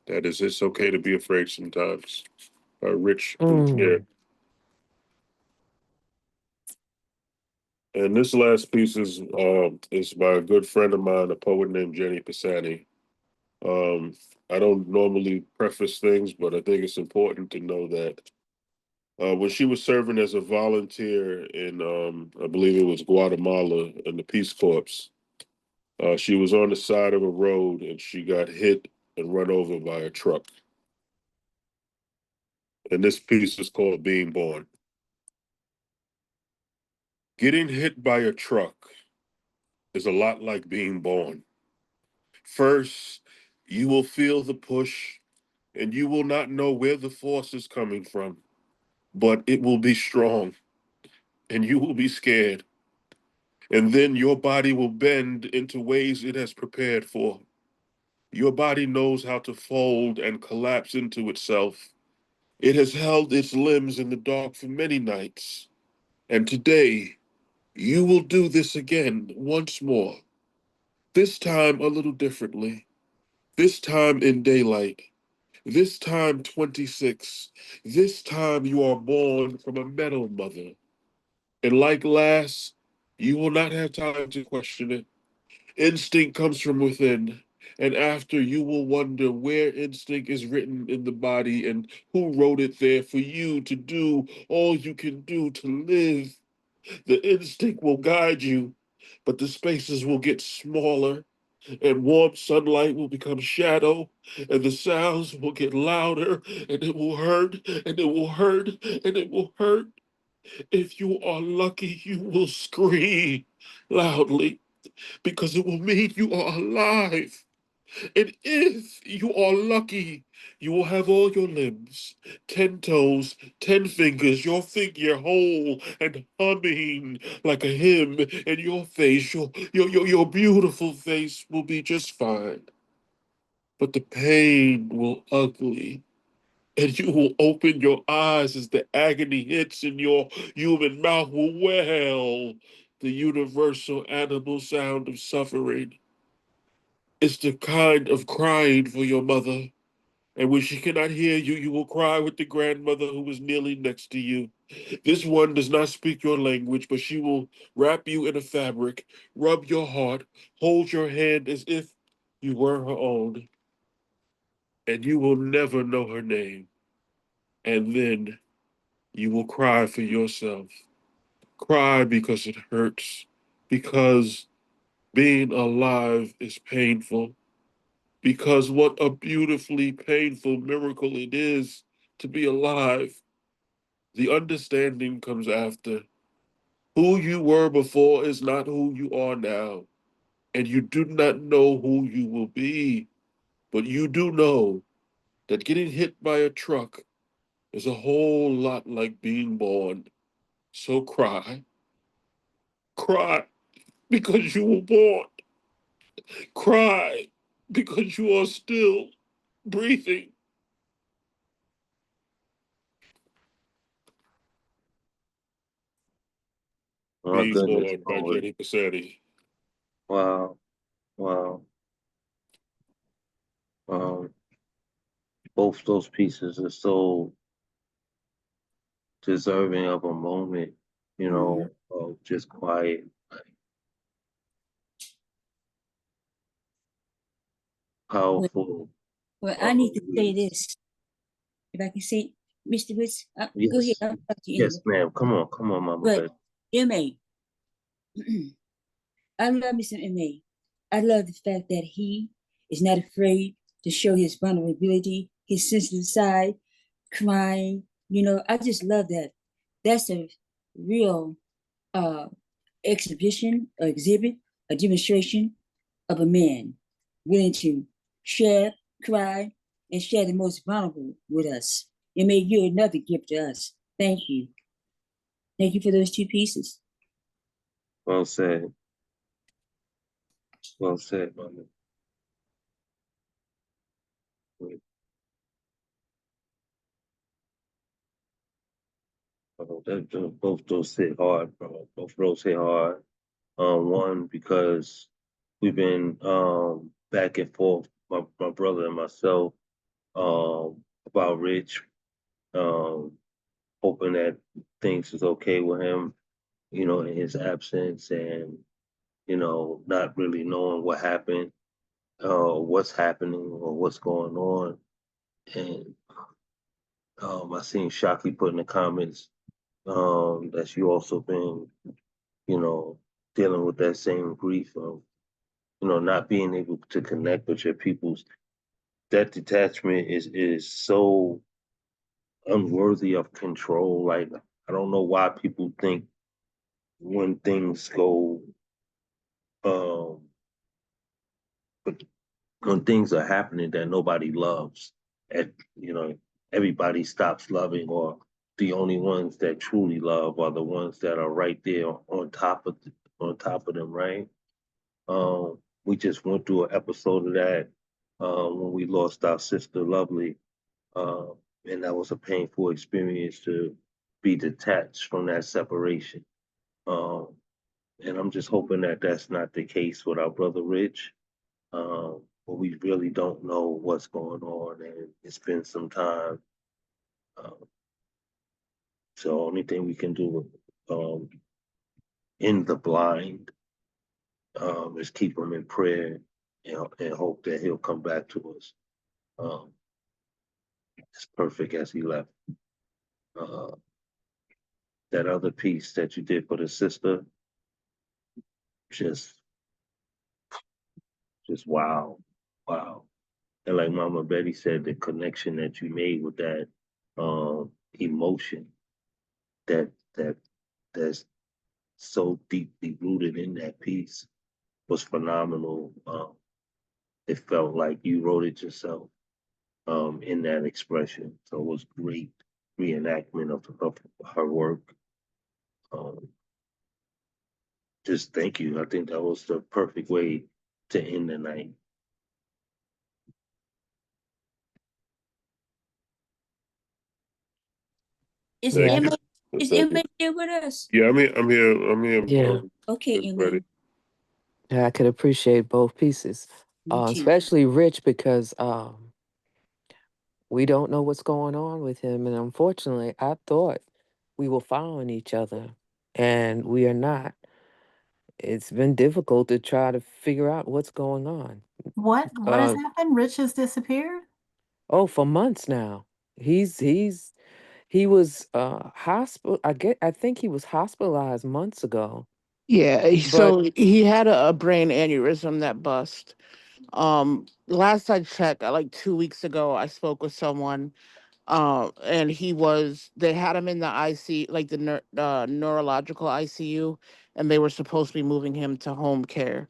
That is, it's okay to be afraid sometimes. Rich Boucher. And this last piece is by a good friend of mine, a poet named Jenny Pisani. Um, I don't normally preface things, but I think it's important to know that when she was serving as a volunteer in, I believe it was Guatemala in the Peace Corps, she was on the side of a road and she got hit and run over by a truck. And this piece is called Being Born. Getting hit by a truck is a lot like being born. First, you will feel the push and you will not know where the force is coming from, but it will be strong and you will be scared. And then your body will bend into ways it has prepared for. Your body knows how to fold and collapse into itself. It has held its limbs in the dark for many nights. And today, you will do this again once more. This time a little differently. This time in daylight. This time 26. This time you are born from a metal mother. And like last, you will not have time to question it. Instinct comes from within. And after, you will wonder where instinct is written in the body and who wrote it there for you to do all you can do to live. The instinct will guide you, but the spaces will get smaller, and warm sunlight will become shadow, and the sounds will get louder, and it will hurt, and it will hurt, and it will hurt. If you are lucky, you will scream loudly because it will mean you are alive. And if you are lucky, you will have all your limbs, 10 toes, 10 fingers, your figure whole and humming like a hymn, and your face, your beautiful face will be just fine. But the pain will ugly, and you will open your eyes as the agony hits, and your human mouth will wail, the universal animal sound of suffering. It's the kind of crying for your mother. And when she cannot hear you, you will cry with the grandmother who is kneeling next to you. This one does not speak your language, but she will wrap you in a fabric, rub your heart, hold your hand as if you were her own. And you will never know her name. And then you will cry for yourself. Cry because it hurts, because being alive is painful. Because what a beautifully painful miracle it is to be alive. The understanding comes after. Who you were before is not who you are now, and you do not know who you will be. But you do know that getting hit by a truck is a whole lot like being born. So cry. Cry because you were born. Cry because you are still breathing. Oh my Being goodness, Born by poet. Jenny Passetti. Wow, wow. Both those pieces are so deserving of a moment, of just quiet, Well, powerful. well, I need to say Release. this. If I can say, Mr. Woods, go ahead. Yes, I'll talk to you yes, anyway. ma'am. Come on, Mama But Betty. MA, I love Mr. MA. I love the fact that he is not afraid to show his vulnerability, his sensitive side, crying. I just love that. That's a real uh, exhibition, or exhibit, a demonstration of a man willing to share, cry, and share the most vulnerable with us. And may you another gift to us. Thank you. Thank you for those two pieces. Well said. Well said, Mama. Both those hit hard, bro. Both those hit hard. One because we've been back and forth, my brother and myself, about Rich, um, hoping that things is okay with him, in his absence, and not really knowing what happened, what's happening, or what's going on. And I seen Shockey put in the comments that you also been, you know, dealing with that same grief of, not being able to connect with your peoples. That detachment is so unworthy of control. Like, I don't know why people think when things go, um, when things are happening that nobody loves, and everybody stops loving, or the only ones that truly love are the ones that are right there on top of them, right? We just went through an episode of that when we lost our sister Lovely, uh, and that was a painful experience to be detached from that separation. Um, and I'm just hoping that that's not the case with our brother Rich. But we really don't know what's going on, and it's been some time. Um, so only thing we can do in the blind is keep him in prayer, and hope that he'll come back to us um, as perfect as he left. Uh, that other piece that you did for the sister, just just wow, wow. And like Mama Betty said, the connection that you made with that emotion that that that's so deeply rooted in that piece was phenomenal. It felt like you wrote it yourself in that expression. So it was great reenactment of her work. Um, just thank you. I think that was the perfect way to end the night. Is Yeah. Emma Thank is you. Emma here with us? Yeah, I'm here. I'm here. Yeah. Okay, Miss Emma. Betty. Yeah, I could appreciate both pieces, Me too. especially Rich because we don't know what's going on with him. And unfortunately, I thought we were following each other, and we are not. It's been difficult to try to figure out what's going on. What has happened? Rich has disappeared? Oh, for months now. He was hospital. I think he was hospitalized months ago. Yeah, But so he had a brain aneurysm that bust. Last I checked, like 2 weeks ago, I spoke with someone, and they had him in the IC, like the neurological ICU, and they were supposed to be moving him to home care.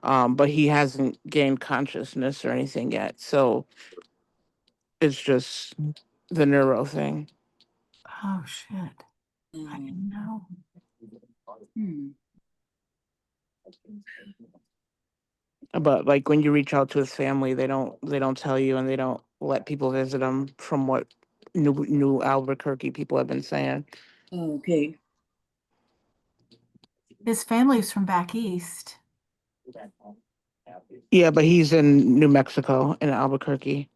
but he hasn't gained consciousness or anything yet. So it's just the neuro thing. Oh shit. I didn't know. Hmm. But like when you reach out to his family, they don't tell you, and they don't let people visit him, from what New Albuquerque people have been saying. Okay. His family's from back east. Yeah, but he's in New Mexico, in Albuquerque.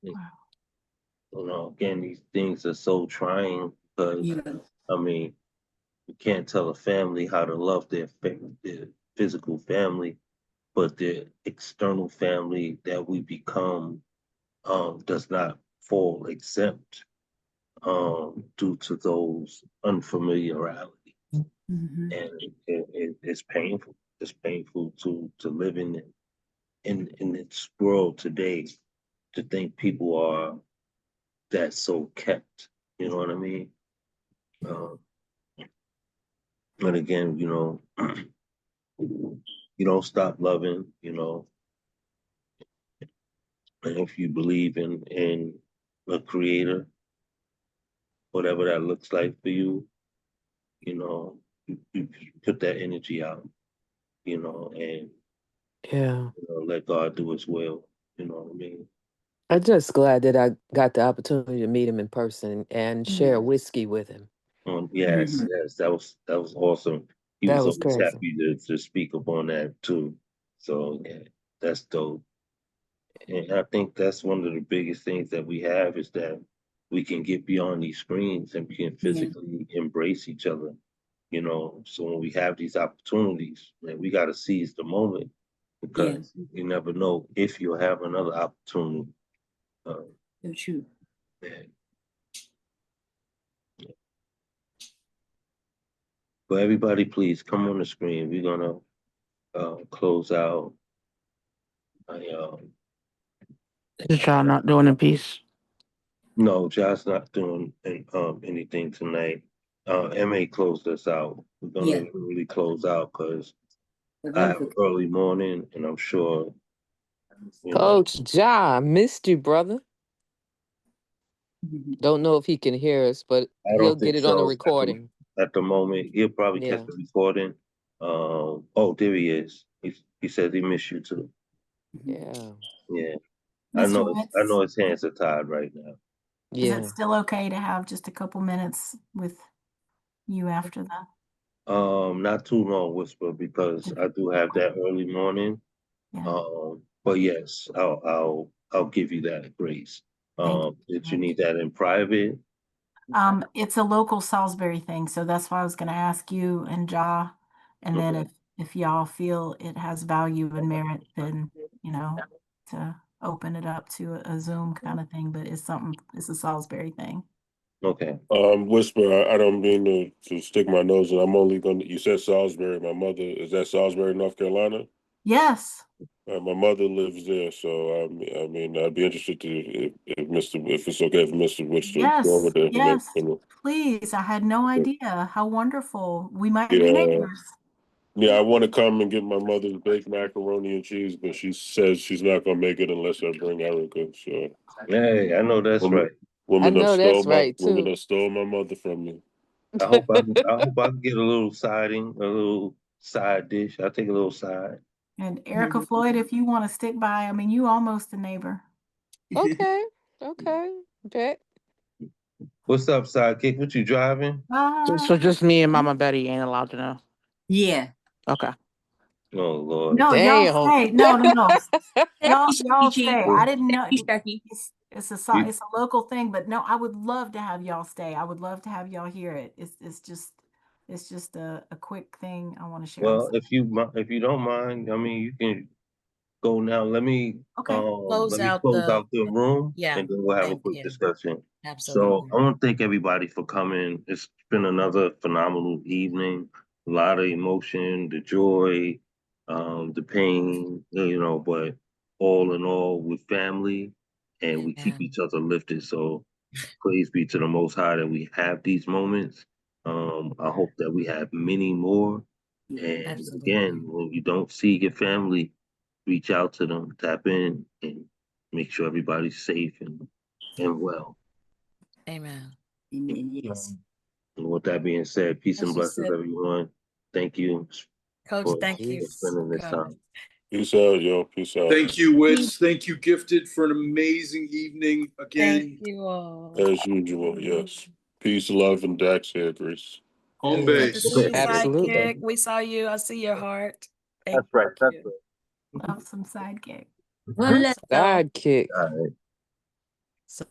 You know, again, these things are so trying because, Yeah. I mean, you can't tell a family how to love their physical family, but their external family that we become does not fall exempt due to those unfamiliarity, Mm-hmm. and it's painful. It's painful to live in this world today, to think people are that so kept. You know what I mean? Uh, but again, you know, you don't stop loving. You know, and if you believe in a creator, whatever that looks like for you, you know, you put that energy out. You know, and Yeah. you know, let God do His will. You know what I mean? I'm just glad that I got the opportunity to meet him in person and share Yeah. whiskey with him. Yes, Mm-hmm. yes, that was awesome. He That was was always crazy. happy to speak upon that too. So yeah, that's dope. And I think that's one of the biggest things that we have is that we can get beyond these screens and we can Yeah. physically embrace each other. You know, so when we have these opportunities, man, we got to seize the moment Yeah. because you never know if you'll have another opportunity. Uh, So true. man. But everybody, please come on the screen. We're gonna close out. I, Is y'all not doing a piece? no, Josh's not doing anything tonight. MA closed us out. We're Yeah. gonna really close out because A I have wonderful. an early morning, and I'm sure you know. Coach Ja, missed you, brother. Mhm. Don't know if he can hear us, but I he'll don't get think it on the so recording. at the moment. He'll probably catch Yeah. the recording. Oh, there he is. He said he missed you too. Mhm. Yeah. Yeah, Mr. I Wentz, know his hands are tied right now. is it Yeah. still okay to have just a couple minutes with you after the Not too long, Whisper, because I do have that early morning. yeah, But yes, I'll give you that grace. thank you Did so you much. need that in private? It's a local Salisbury thing, so that's why I was gonna ask you and Ja, and then Okay. if y'all feel it has value and merit, then, you know, to open it up to a Zoom kind of thing, but it's a Salisbury thing. Okay. Whisper, I don't mean to stick my nose in. I'm only gonna. You said Salisbury. My mother is that Salisbury, North Carolina. Yes. My mother lives there, so I mean, I'd be interested to if it's okay for Mr. Woods to go over Yes, the yes, information. please. I had no idea. How wonderful. We might be Yeah, neighbors. yeah. I want to come and get my mother's baked macaroni and cheese, but she says she's not gonna make it unless I bring Erica. So, Hey, I know that's woman, right. I know that's right woman too. that stole my mother from me. I hope I can get a little siding, a little side dish. I'll take a little side. And Erica Floyd, if you want to stick by, I mean, you almost a neighbor. Okay. Okay. Bet. What's up, sidekick? What you driving? So just me and Mama Betty ain't allowed to know. Yeah. Okay. Oh Lord. No, y'all Damn. stay. No, no, no. Thank you, Y'all Sharky Chief. stay. I didn't know Thank you, Sharky. You, it's a local thing, but no, I would love to have y'all stay. I would love to have y'all hear it. It's just a quick thing I want to share. I'm well, sorry. if you don't mind, I mean, you can go now. Okay. Close Let me out close out the room yeah, and then we'll have a thank quick you. discussion. So Absolutely. I want to thank everybody for coming. It's been another phenomenal evening. A lot of emotion, the joy, the pain, you know, but all in all, we're family and we keep Amen. each other lifted. So praise be to the Most High that we have these moments. I hope that we have many more. Yeah. And again, when you don't see your family, reach out to them, tap in, and make sure everybody's safe and well. Amen. Amen. Yes. And with that being said, peace and As you blessings, said, everyone. Thank you Coach, for thank you spending for this time. coming. Peace out, yo. Peace out. Thank you, Wits. Thank you, Gifted, for an amazing evening again. Thank you all. As usual, yes. Peace, love, and Dax here, Grace. Home Good to base. see you, Absolutely. Sidekick. We saw you. I see your heart. Thank That's right. That's you. right. Love some sidekick. One love. Sidekick. All right.